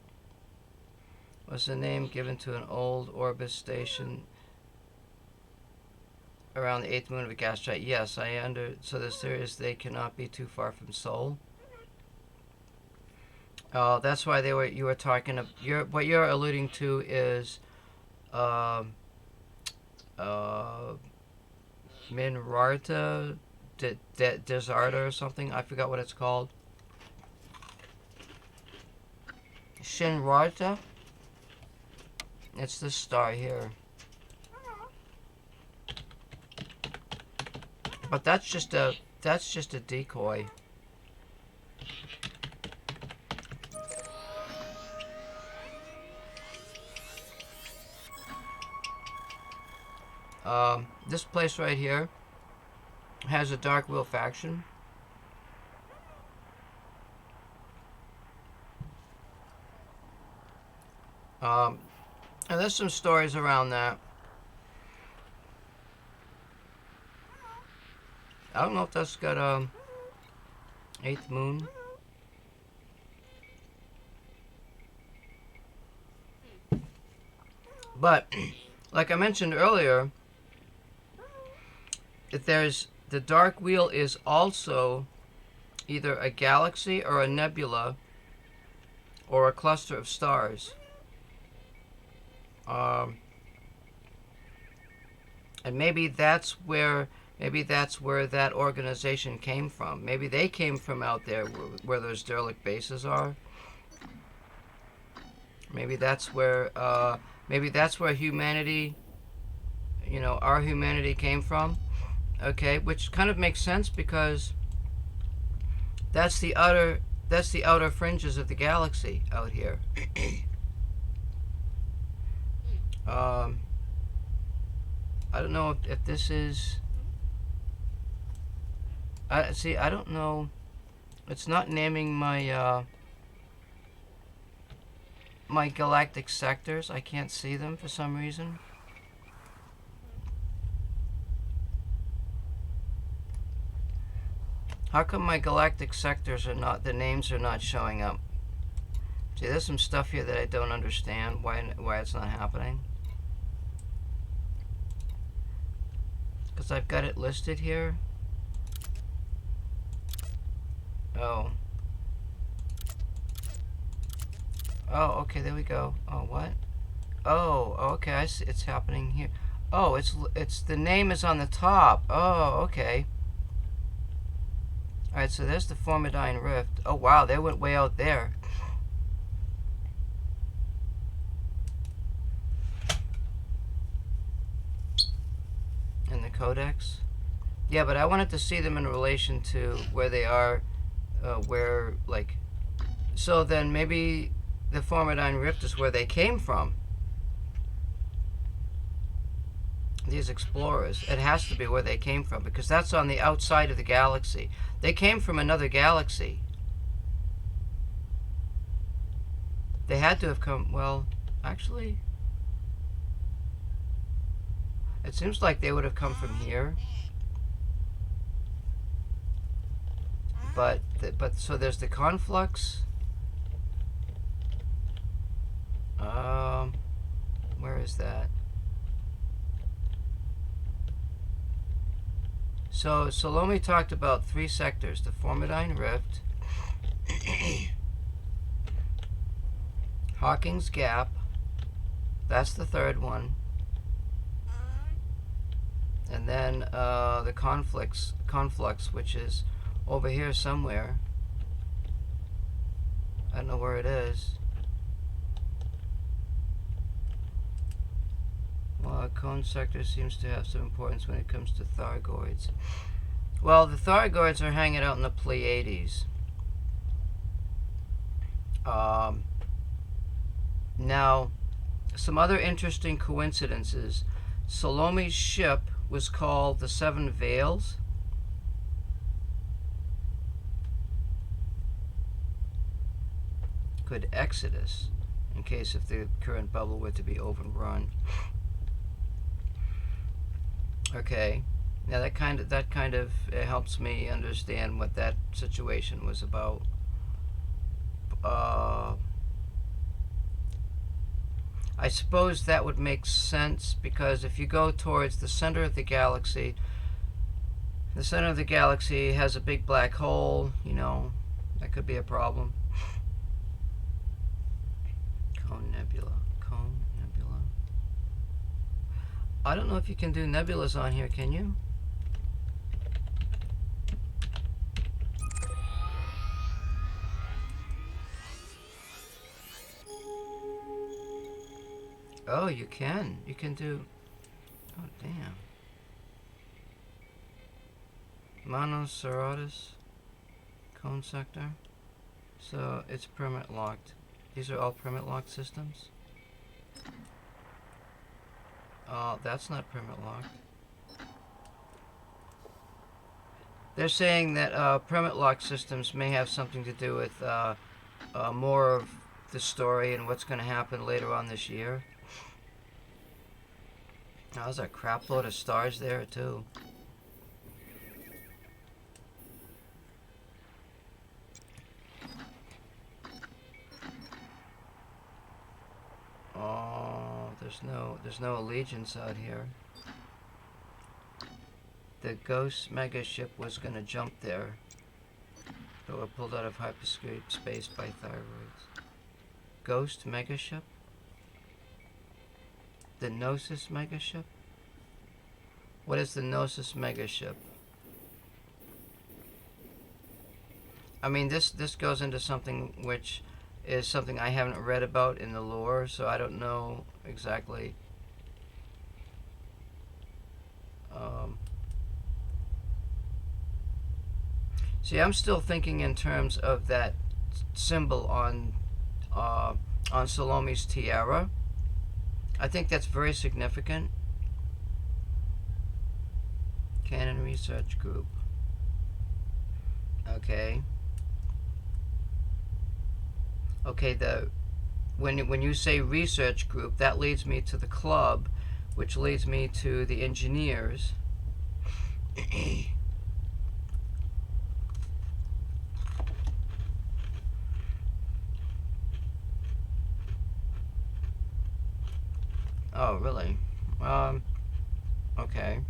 Was the name given to an old Orbis station around the 8th moon of a gas giant? Yes, so the theory is they cannot be too far from Sol. That's why you were talking what you're alluding to is Minrarta Desarta or something. I forgot what it's called. Shinrarta? It's this star here. But that's just a decoy. This place right here has a dark wheel faction. And there's some stories around that. I don't know if that's got 8th moon. But like I mentioned earlier, if there's the dark wheel is also either a galaxy or a nebula or a cluster of stars. And maybe that's where that organization came from. Maybe they came from out there where those derelict bases are. Maybe that's where humanity, you know, our humanity came from. Okay, which kind of makes sense because that's the outer fringes of the galaxy out here. I don't know if this is. I don't know. It's not naming my my galactic sectors. I can't see them for some reason. How come my galactic sectors are not, the names are not showing up? See, there's some stuff here that I don't understand why it's not happening. Because I've got it listed here. Oh. Oh, okay, there we go. Oh, what? Oh, okay, I see, it's happening here. Oh, it's the name is on the top. Oh, okay. Alright, so there's the Formidine Rift. Oh, wow, they went way out there. In the Codex. Yeah, but I wanted to see them in relation to where they are, where, like... So then maybe the Formidine Rift is where they came from. These explorers. It has to be where they came from, because that's on the outside of the galaxy. They came from another galaxy. They had to have come, well, actually, it seems like they would have come from here. But so there's the conflux. is that? So Salome talked about 3 sectors: the Formidine Rift, Hawking's Gap, that's the 3rd one, and then the Conflux, which is over here somewhere. I don't know where it is. Well, Cone sector seems to have some importance when it comes to Thargoids. Well, the Thargoids are hanging out in the Pleiades. Now, some other interesting coincidences. Salome's ship was called the Seven Veils. Good Exodus, in case if the current bubble were to be overrun. Okay, now that kind of it helps me understand what that situation was about. I suppose that would make sense, because if you go towards the center of the galaxy has a big black hole, you know, that could be a problem. Cone Nebula. I don't know if you can do nebulas on here, can you? Oh, you can. You can do... Oh, damn. Monocerotis. Cone sector. So, it's permit locked. These are all permit locked systems? That's not permit locked. They're saying that permit locked systems may have something to do with more of the story and what's going to happen later on this year. Oh, there's a crap load of stars there, too. Oh, there's no allegiance out here. The Ghost mega ship was going to jump there, but were pulled out of hyperspace by thyroids. Ghost mega ship? The Gnosis mega ship? What is the Gnosis mega ship? I mean, this goes into something which is something I haven't read about in the lore, so I don't know exactly. See, I'm still thinking in terms of that symbol on Salome's tiara. I think that's very significant. Canon Research Group. Okay. Okay, when you say research group, that leads me to the club, which leads me to the engineers. Oh, really? Okay.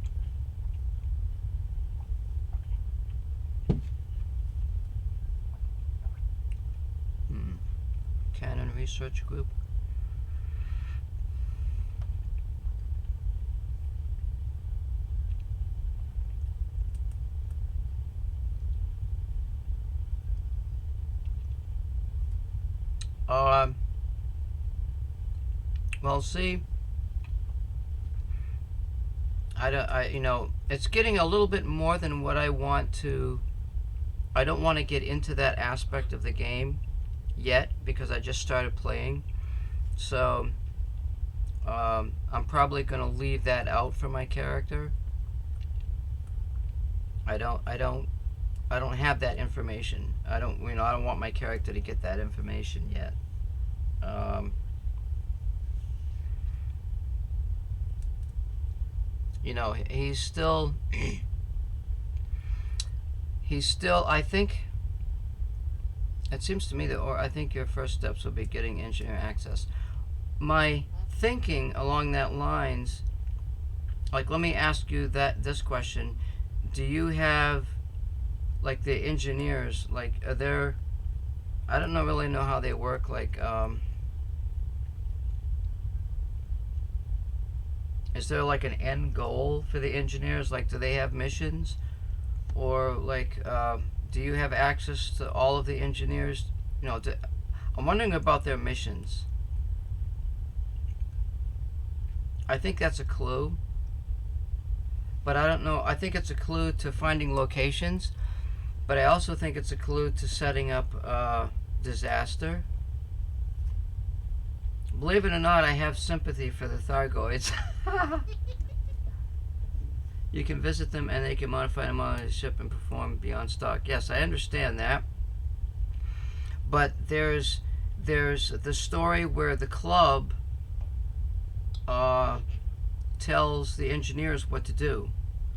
Canon Research Group. Well, see, you know, it's getting a little bit more than what I want to. I don't want to get into that aspect of the game yet, because I just started playing. So, I'm probably going to leave that out for my character. I don't have that information. I don't want my character to get that information yet. You know, he's still, I think, it seems to me that, or I think your first steps will be getting engineer access. My thinking along that lines, like, let me ask you this question. Do you have, like, the engineers, like, are there, I don't really know how they work, like, is there like an end goal for the engineers? Like, do they have missions? Or, like, do you have access to all of the engineers? You know, I'm wondering about their missions. I think that's a clue. But I don't know. I think it's a clue to finding locations. But I also think it's a clue to setting up disaster. Believe it or not, I have sympathy for the Thargoids. You can visit them and they can modify them on the ship and perform beyond stock. Yes, I understand that. But there's the story where the club tells the engineers what to do.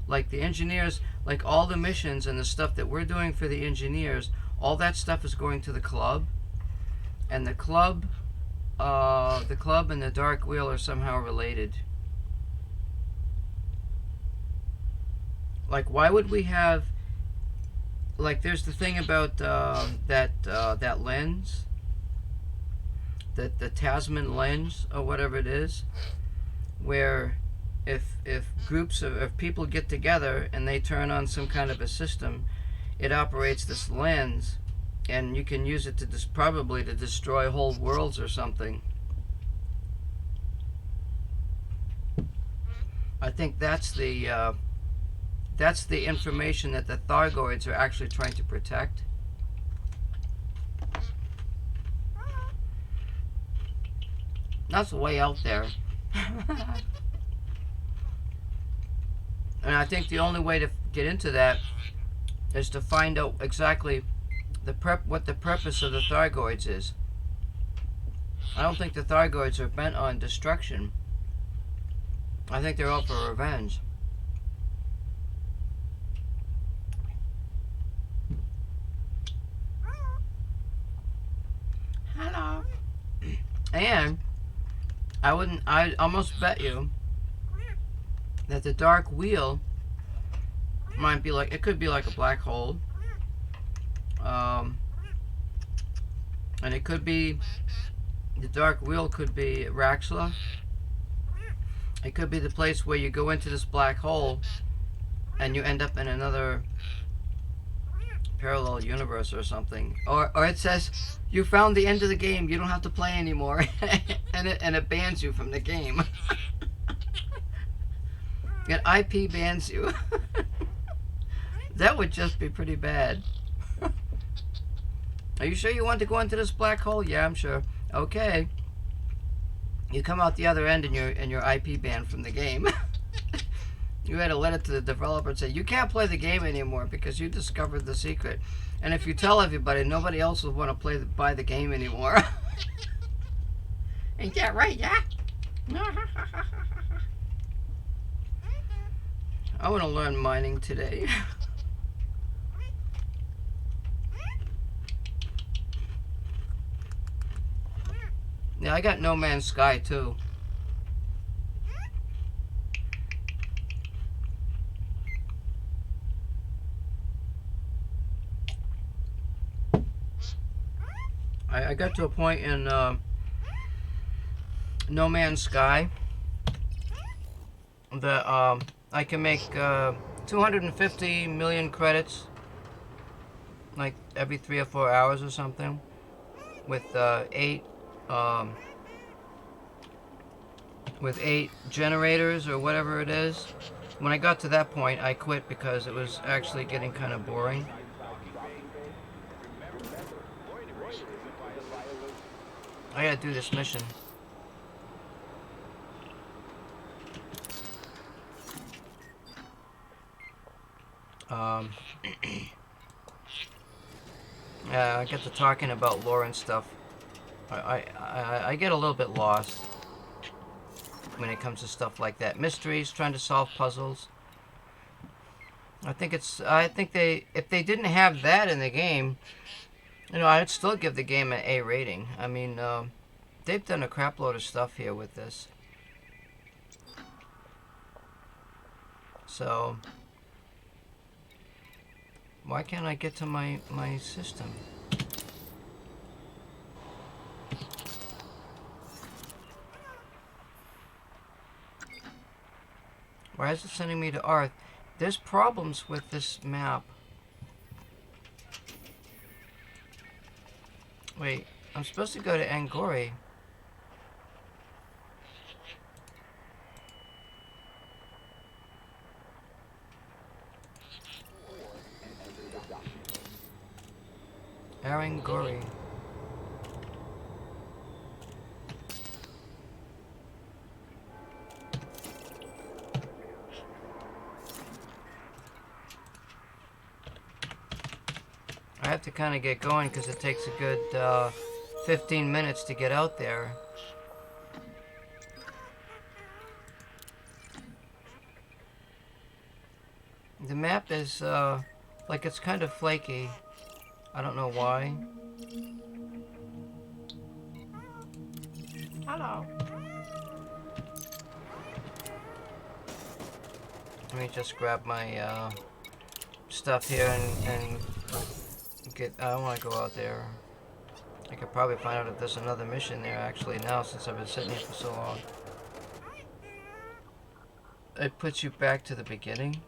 Like, the engineers, like, all the missions and the stuff that we're doing for the engineers, all that stuff is going to the club. And the club and the Dark Wheel are somehow related. Like, why would we have, like, there's the thing about that lens, the Tasman lens or whatever it is, where if groups of people get together and they turn on some kind of a system, it operates this lens, and you can use it to probably to destroy whole worlds or something. I think that's the information that the Thargoids are actually trying to protect. That's way out there. And I think the only way to get into that is to find out exactly what the purpose of the Thargoids is. I don't think the Thargoids are bent on destruction. I think they're out for revenge. Hello. And I'd almost bet you that the Dark Wheel might be like, it could be like a black hole. And it could be, the Dark Wheel could be Raxla. It could be the place where you go into this black hole and you end up in another parallel universe or something. Or it says, you found the end of the game, you don't have to play anymore. and it bans you from the game. It IP bans you. That would just be pretty bad. Are you sure you want to go into this black hole? Yeah, I'm sure. Okay. You come out the other end and you're IP banned from the game. You had to let it to the developer and say, you can't play the game anymore because you discovered the secret. And if you tell everybody, nobody else will want to buy the game anymore. Ain't that right, yeah? I want to learn mining today. Yeah, I got No Man's Sky too. I got to a point in No Man's Sky that I can make 250 million credits like every 3 or 4 hours or something with 8 generators or whatever it is. When I got to that point, I quit because it was actually getting kind of boring. I gotta do this mission. Yeah, I get to talking about lore and stuff. I get a little bit lost when it comes to stuff like that. Mysteries, trying to solve puzzles. I think if they didn't have that in the game, you know, I'd still give the game an A rating. I mean, They've done a crap load of stuff here with this. So why can't I get to my system? Why is it sending me to Earth? There's problems with this map. Wait, I'm supposed to go to Angori. Arangori. I have to kind of get going because it takes a good 15 minutes to get out there. The map is like it's kind of flaky. I don't know why. Hello. Let me just grab my stuff here and get. I don't want to go out there. I could probably find out if there's another mission there actually now since I've been sitting here for so long. It puts you back to the beginning.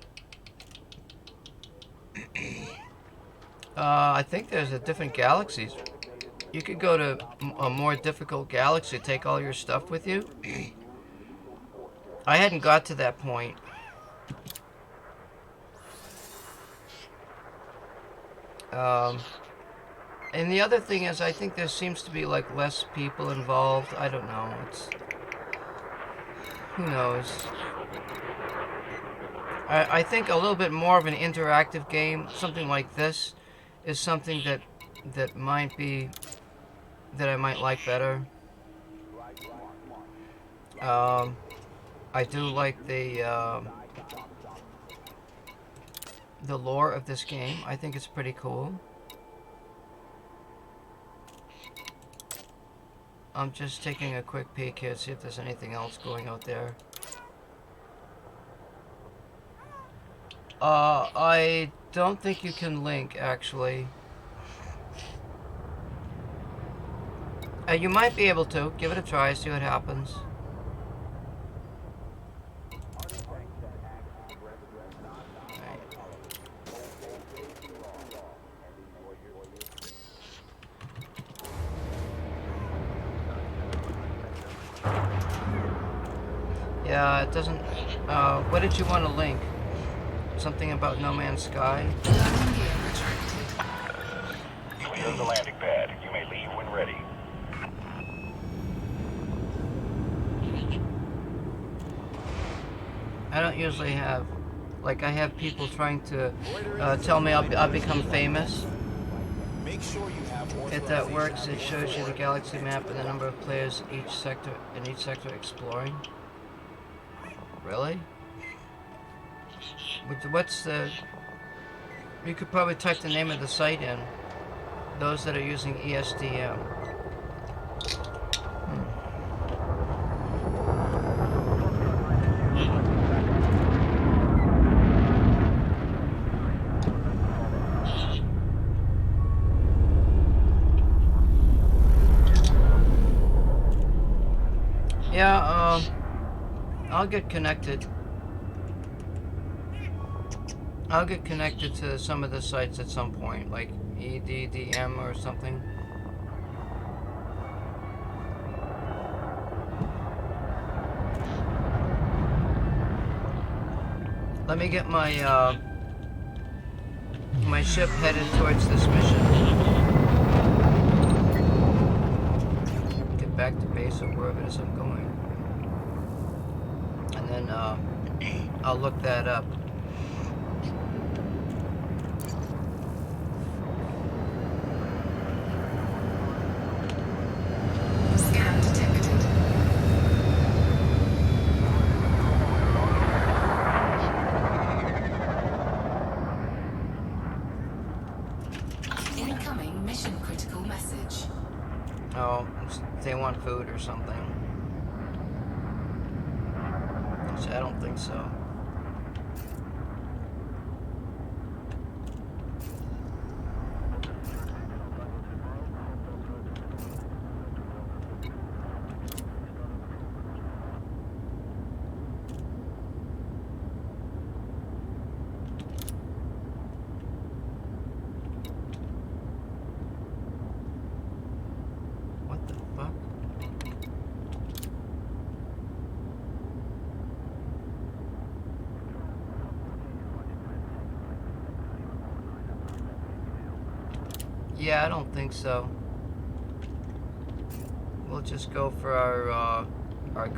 I think there's a different galaxies. You could go to a more difficult galaxy, take all your stuff with you. I hadn't got to that point. And the other thing is, I think there seems to be like less people involved. I don't know. It's who knows. I think a little bit more of an interactive game, something like this, is something that might be that I might like better. I do like the lore of this game. I think it's pretty cool. I'm just taking a quick peek here to see if there's anything else going out there. I don't think you can link, actually. You might be able to. Give it a try, see what happens. Yeah, it doesn't... what did you want to link? Something about No Man's Sky? Landing gear retracted. Clear the landing pad. You may leave when ready. I don't usually have... Like, I have people trying to tell me I'll become famous. Make sure you have If that works, it shows you the galaxy map and the number of players in each sector exploring. Really? What's the... You could probably type the name of the site in. Those that are using ESDM. Yeah, I'll get connected. I'll get connected to some of the sites at some point, like EDDM or something. Let me get my my ship headed towards this mission. Get back to base or wherever it is I'm going. And then I'll look that up. Scan detected. Incoming mission critical message. Oh, they want food or something. Which I don't think so. What the fuck? Yeah, I don't think so. We'll just go for our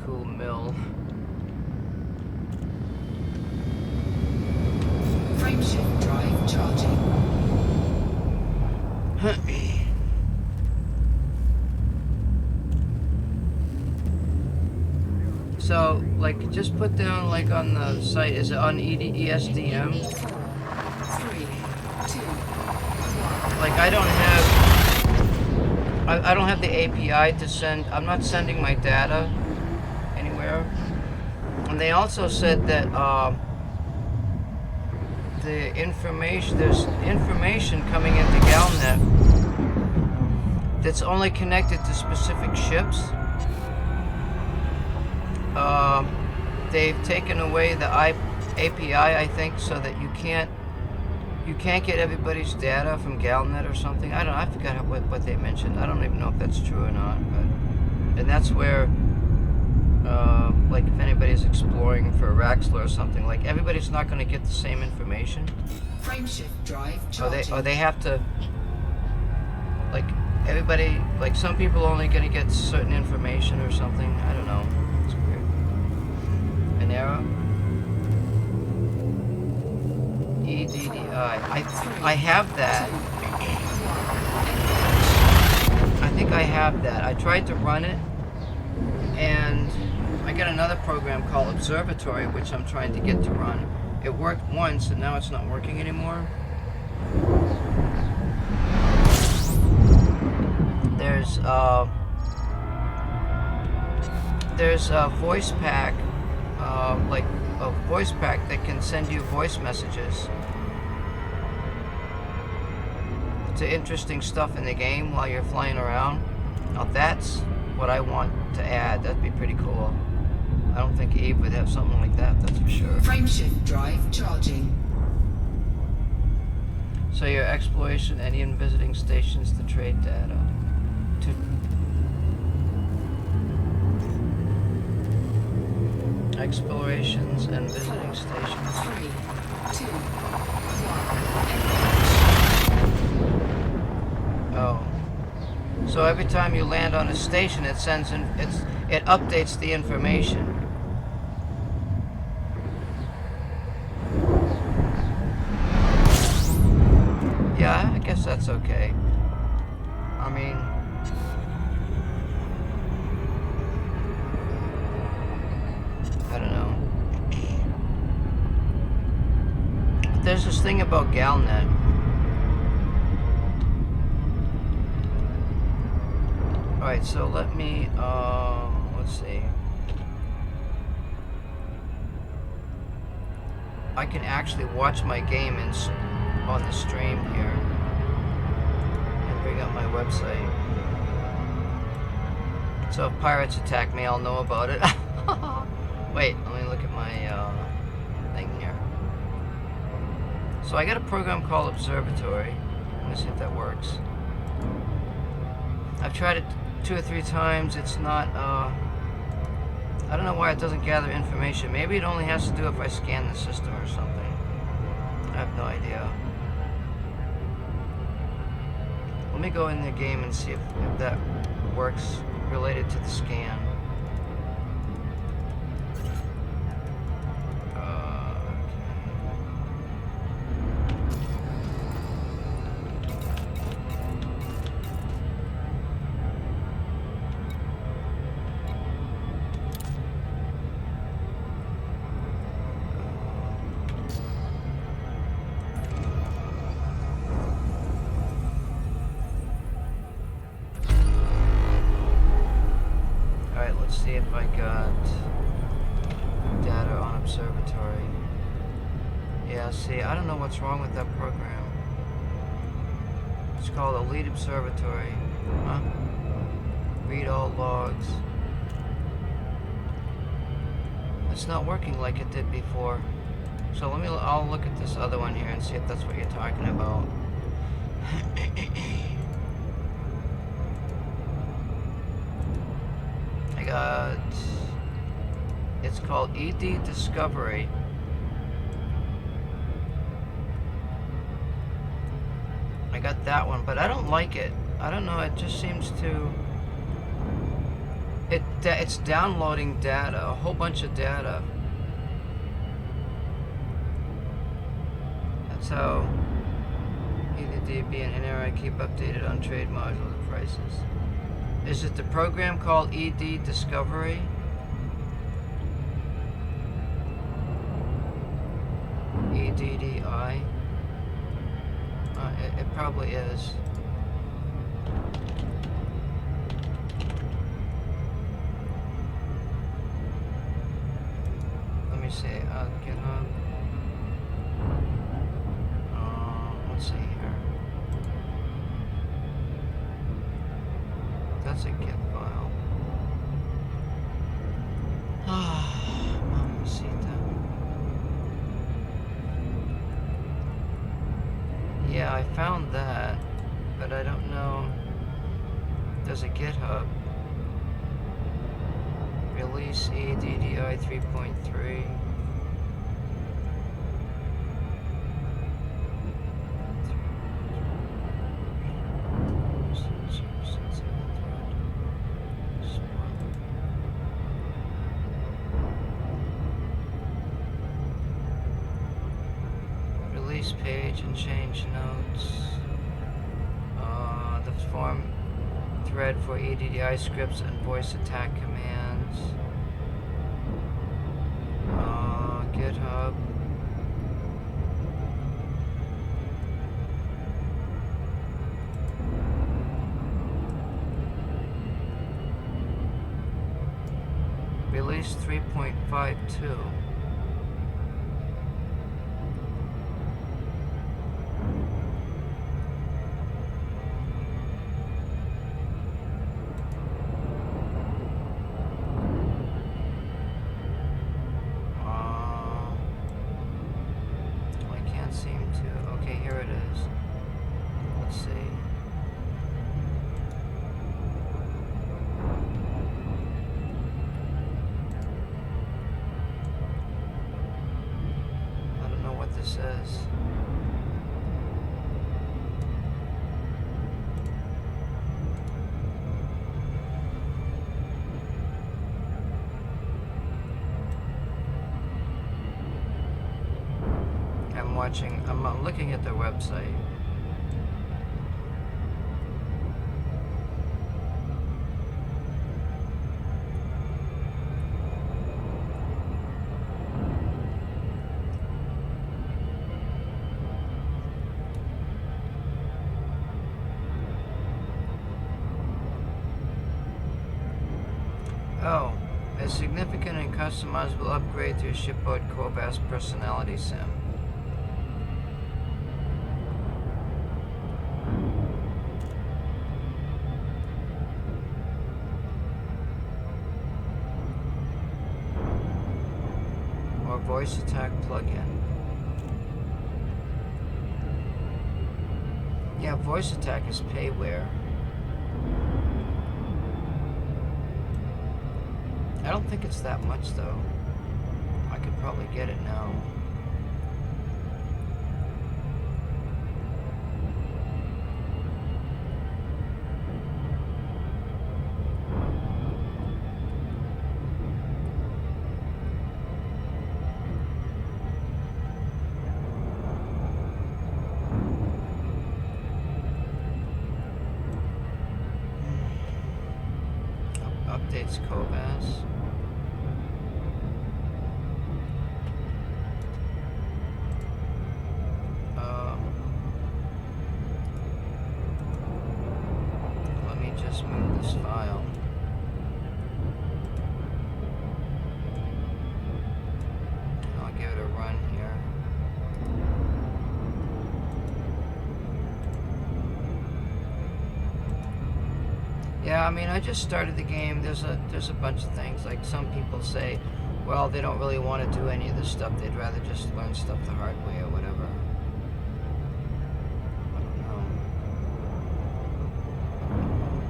cool mill. Frameshift drive charging. So, like, just put down, like, on the site, is it on ESDM? 4, 3, 2, Like, I don't have the API to send, I'm not sending my data anywhere. And they also said that, the information, there's information coming into Galnet that's only connected to specific ships. They've taken away the API, I think, so that you can't get everybody's data from Galnet or something. I forgot what they mentioned. I don't even know if that's true or not. But, and that's where, like, if anybody's exploring for Raxler or something, like, everybody's not going to get the same information. frameshift drive charging. Or they have to, like, everybody, like, some people only going to get certain information or something. I don't know. It's weird. An error? EDDI. I have that. I think I have that. I tried to run it, and I got another program called Observatory, which I'm trying to get to run. It worked once, and now it's not working anymore. There's a voice pack, like a voice pack that can send you voice messages to interesting stuff in the game while you're flying around. Now that's what I want to add. That'd be pretty cool. I don't think Eve would have something like that, that's for sure. Frameshift drive charging. So your exploration, any in visiting stations to trade data. Explorations and visiting stations. 3, 2, 1. Oh. So every time you land on a station, it sends in, it updates the information. Yeah, I guess that's okay. I mean, I don't know. But there's this thing about Galnet. Alright, so let me, let's see. I can actually watch my game on the stream here. And bring up my website. So if pirates attack me, I'll know about it. Wait, let me look at my thing here. So I got a program called Observatory. Let me see if that works. I've tried it 2 or 3 times. It's not, I don't know why it doesn't gather information. Maybe it only has to do if I scan the system or something. I have no idea. Let me go in the game and see if that works related to the scan. see if I got data on observatory. Yeah, see, I don't know what's wrong with that program. It's called Elite Observatory. Huh? Read all logs. It's not working like it did before. So I'll look at this other one here and see if that's what you're talking about. I got, it's called ED Discovery. I got that one, but I don't like it. I don't know, it just seems to, it's downloading data, a whole bunch of data. That's how EDDB and NRI keep updated on trade module prices. Is it the program called ED Discovery? EDDI? It probably is. Let me see, GitHub. Let's see here. That's a Git file. Mamacita. Yeah, I found that, but I don't know. There's a GitHub. Release EDDI 3.3. Release page and change notes. The form thread for EDDI scripts and voice attack commands. GitHub. Release 3.52. I can't seem to. Okay, here it is. Let's see. I don't know what this is. I'm looking at their website. Oh, a significant and customizable upgrade to your shipboard Cobas personality sim. Or voice attack plugin. Yeah, voice attack is payware. I don't think it's that much though. I could probably get it now. Updates Cobas. Let me just move this file. Yeah, I mean, I just started the game. There's a bunch of things. Like some people say, well, they don't really want to do any of this stuff. They'd rather just learn stuff the hard way or whatever. I don't know.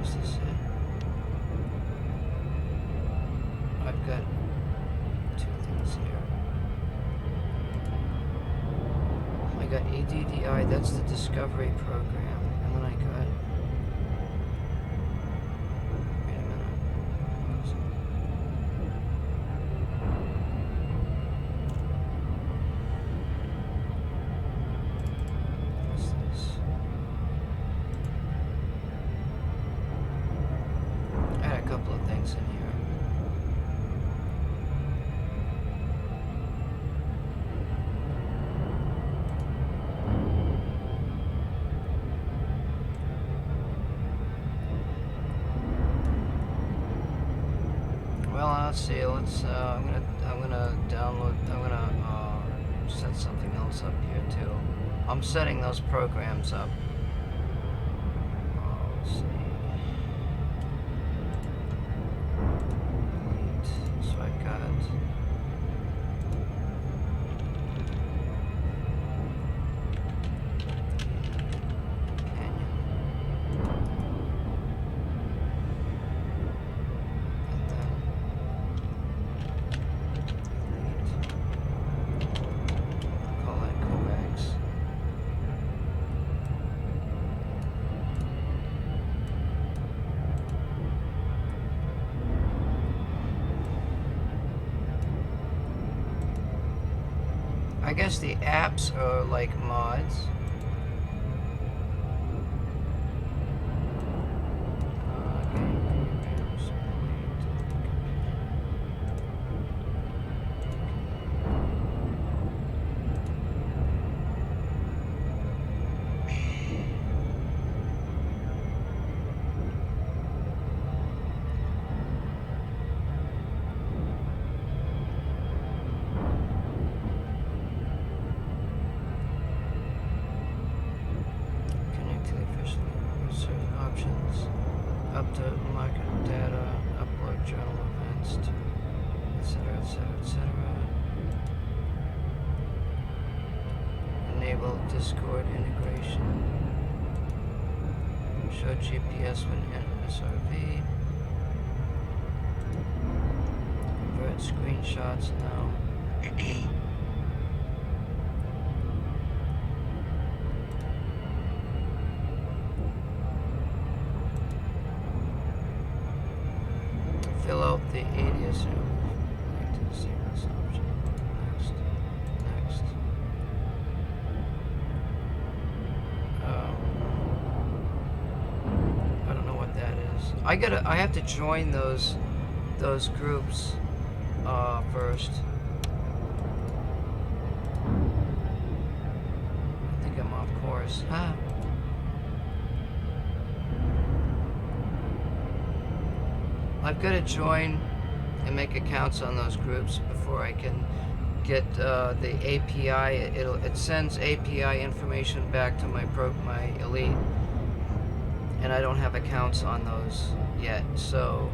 Is this it? I've got 2 things here. I got EDDI. That's the Discovery Program, and then I got. Let's see. I'm gonna download. I'm gonna set something else up here too. I'm setting those programs up. Let's see. Delete. So I got. I guess the apps are like mods. Update market data, upload journal events, etc., etc., etc. Enable Discord integration. Show GPS when in SRV. Convert screenshots now. Fill out the ADS and to see this option. Next. I don't know what that is. I have to join those groups first. I think I'm off course. I've got to join and make accounts on those groups before I can get the API. It sends API information back to my elite, and I don't have accounts on those yet. So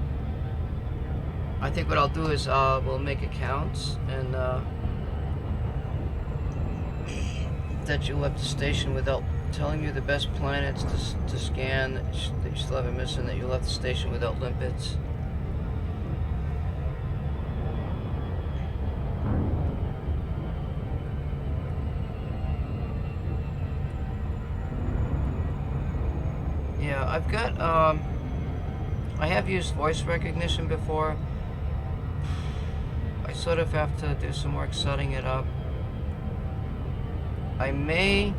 I think what I'll do is we'll make accounts, and that you left the station without telling you the best planets to scan that you still haven't missed, and that you left the station without limpets. Yeah, I've got, I have used voice recognition before. I sort of have to do some work setting it up. I may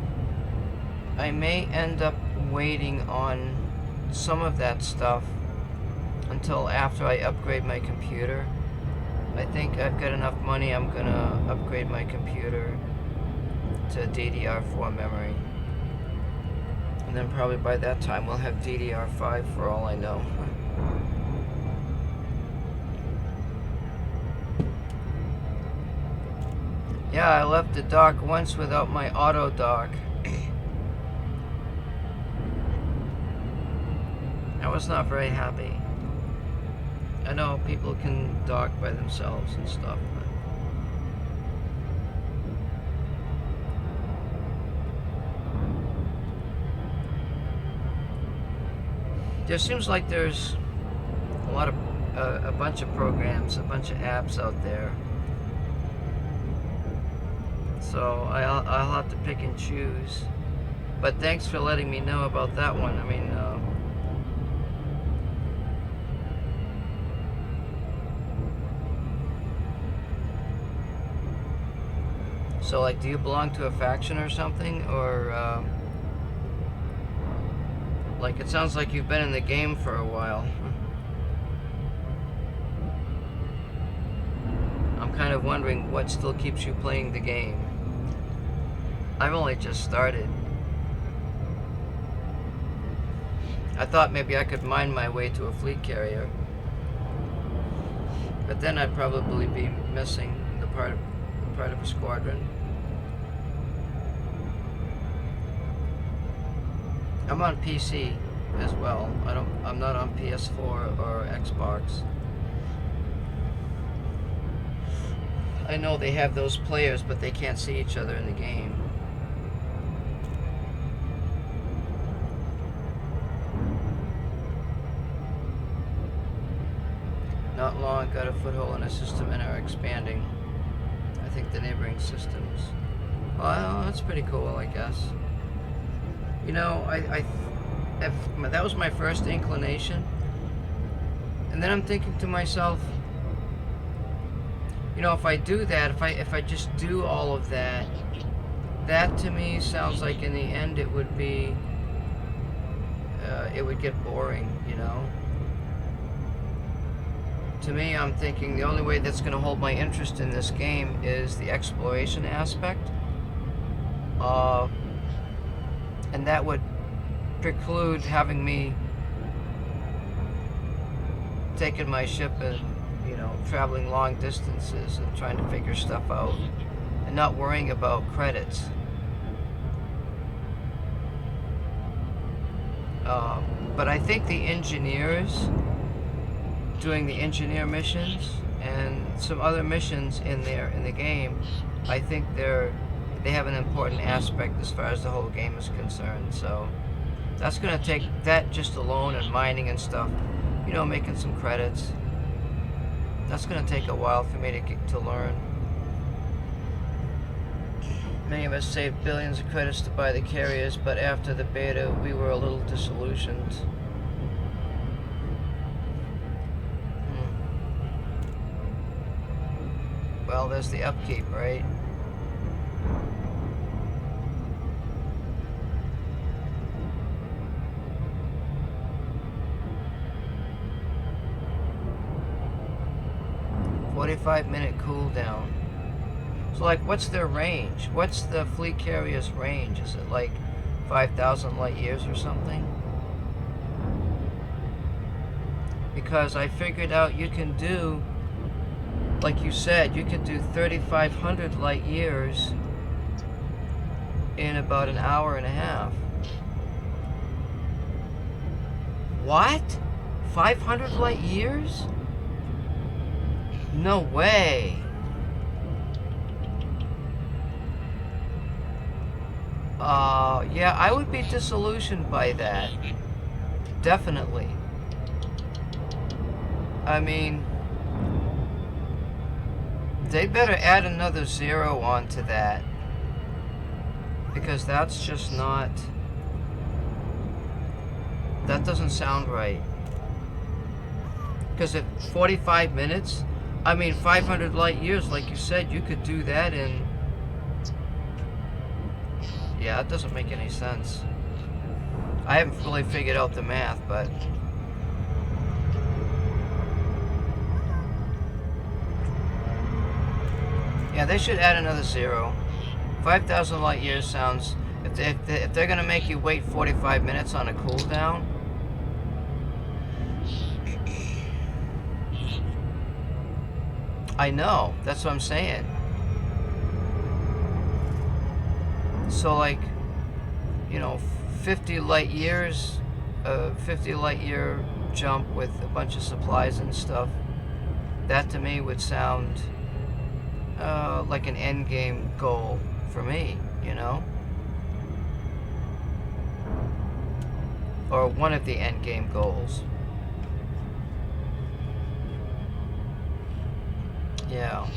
end up waiting on some of that stuff until after I upgrade my computer. I think I've got enough money, I'm gonna upgrade my computer to DDR4 memory. And then probably by that time we'll have DDR5 for all I know. Yeah, I left the dock once without my auto dock. I was not very happy. I know people can dock by themselves and stuff, but there seems like there's a lot of a bunch of programs, a bunch of apps out there. So I'll have to pick and choose. But thanks for letting me know about that one. I mean, so like, do you belong to a faction or something, or like, it sounds like you've been in the game for a while. I'm kind of wondering what still keeps you playing the game. I've only just started. I thought maybe I could mine my way to a fleet carrier, but then I'd probably be missing the part of a squadron. I'm on PC as well. I'm not on PS4 or Xbox. I know they have those players, but they can't see each other in the game. Not long, got a foothold in a system and are expanding. I think the neighboring systems. Well, that's pretty cool, I guess. You know, that was my first inclination. And then I'm thinking to myself, you know, if I do that, if I just do all of that, that to me sounds like in the end it would be, it would get boring, you know? To me, I'm thinking the only way that's going to hold my interest in this game is the exploration aspect. And that would preclude having me taking my ship and, you know, traveling long distances and trying to figure stuff out and not worrying about credits. But I think the engineers doing the engineer missions and some other missions in the game, I think they have an important aspect as far as the whole game is concerned. So that's gonna take that just alone, and mining and stuff, you know, making some credits. That's gonna take a while for me to learn. Many of us saved billions of credits to buy the carriers, but after the beta, we were a little disillusioned. Well, there's the upkeep, right? "45-minute cooldown." So, like, what's their range? What's the fleet carrier's range? Is it like 5,000 light years or something? Because I figured out you can do, like you said, you could do 3,500 light years in about an hour and a half. What? 500 light years? No way. Yeah, I would be disillusioned by that. Definitely. I mean, they better add another 0 onto that, because that's just not, that doesn't sound right. Because at 45 minutes, I mean 500 light years, like you said, you could do that in, yeah, it doesn't make any sense. I haven't fully figured out the math, but yeah, they should add another 0. 5,000 light years sounds, if they're gonna make you wait 45 minutes on a cooldown, I know, that's what I'm saying. So, like, you know, 50 light years a 50 light year jump with a bunch of supplies and stuff, that to me would sound like an end game goal for me, you know? Or one of the end game goals. Yeah.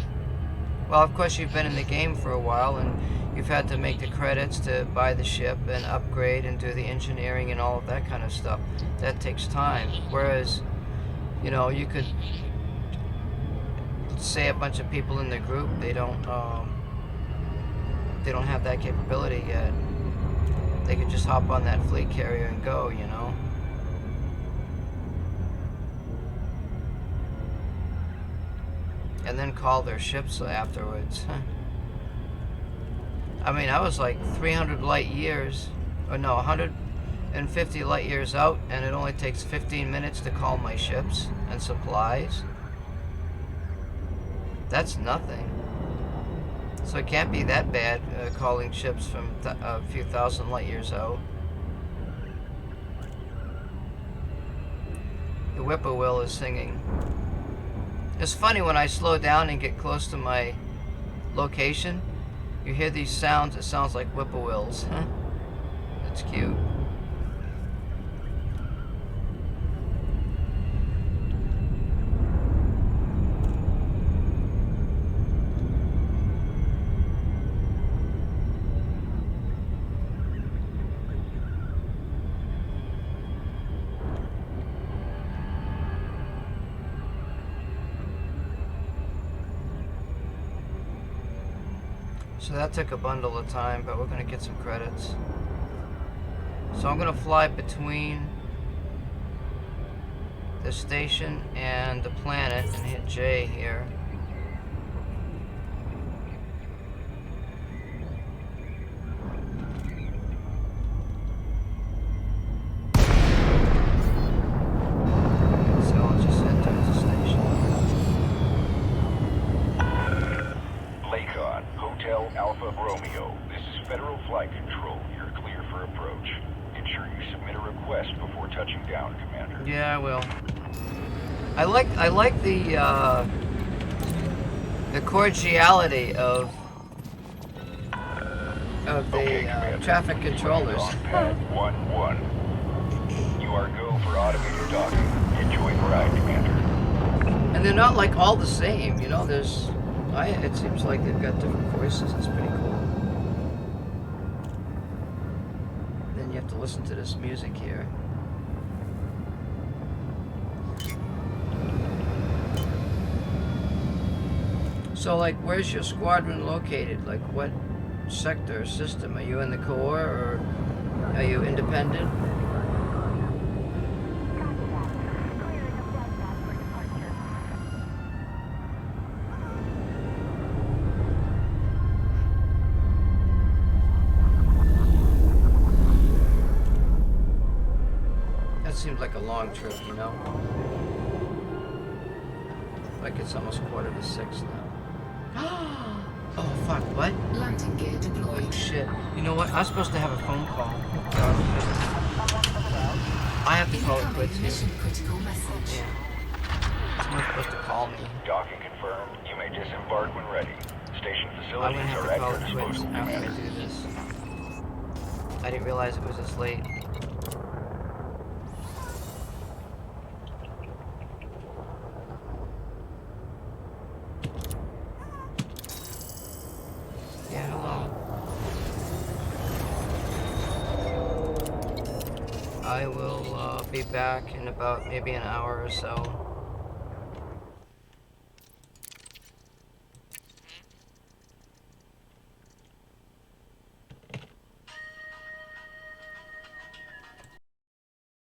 Well, of course, you've been in the game for a while, and you've had to make the credits to buy the ship and upgrade and do the engineering and all of that kind of stuff. That takes time. Whereas, you know, you could say a bunch of people in the group, they don't have that capability yet. They could just hop on that fleet carrier and go, you know. And then call their ships afterwards. I mean, I was like 300 light years, or no, 150 light years out, and it only takes 15 minutes to call my ships and supplies. That's nothing. So it can't be that bad calling ships from a few thousand light years out. The whippoorwill is singing. It's funny when I slow down and get close to my location, you hear these sounds, it sounds like whippoorwills. It's cute. So that took a bundle of time, but we're going to get some credits. So I'm going to fly between the station and the planet and hit J here. So I'll just head towards the station. Lakon, Hotel Alpha Romeo. This is Federal Flight Control. You're clear for approach. Ensure you submit a request before touching down, Commander. Yeah, I will. I like the cordiality of the traffic controllers. On pad 1-1. You are go for automated docking. Enjoy the ride, Commander. And they're not like all the same, you know. It seems like they've got different voices. It's pretty cool. Then you have to listen to this music here. So, like, where's your squadron located? Like, what sector, system? Are you in the Corps, or are you independent? That seems like a long trip, you know? Like it's almost 5:45 now. Oh, fuck, what? Landing gear deployed. Oh, shit. You know what? I'm supposed to have a phone call. I have to call it quits here. Mission critical message. Yeah. Someone's supposed to call me. Docking confirmed. You may disembark when ready. Station I'm facilities gonna have are to at call your it quits disposal, after I Commander. do this. I didn't realize it was this late. Yeah, hello. I will be back in about maybe an hour or so.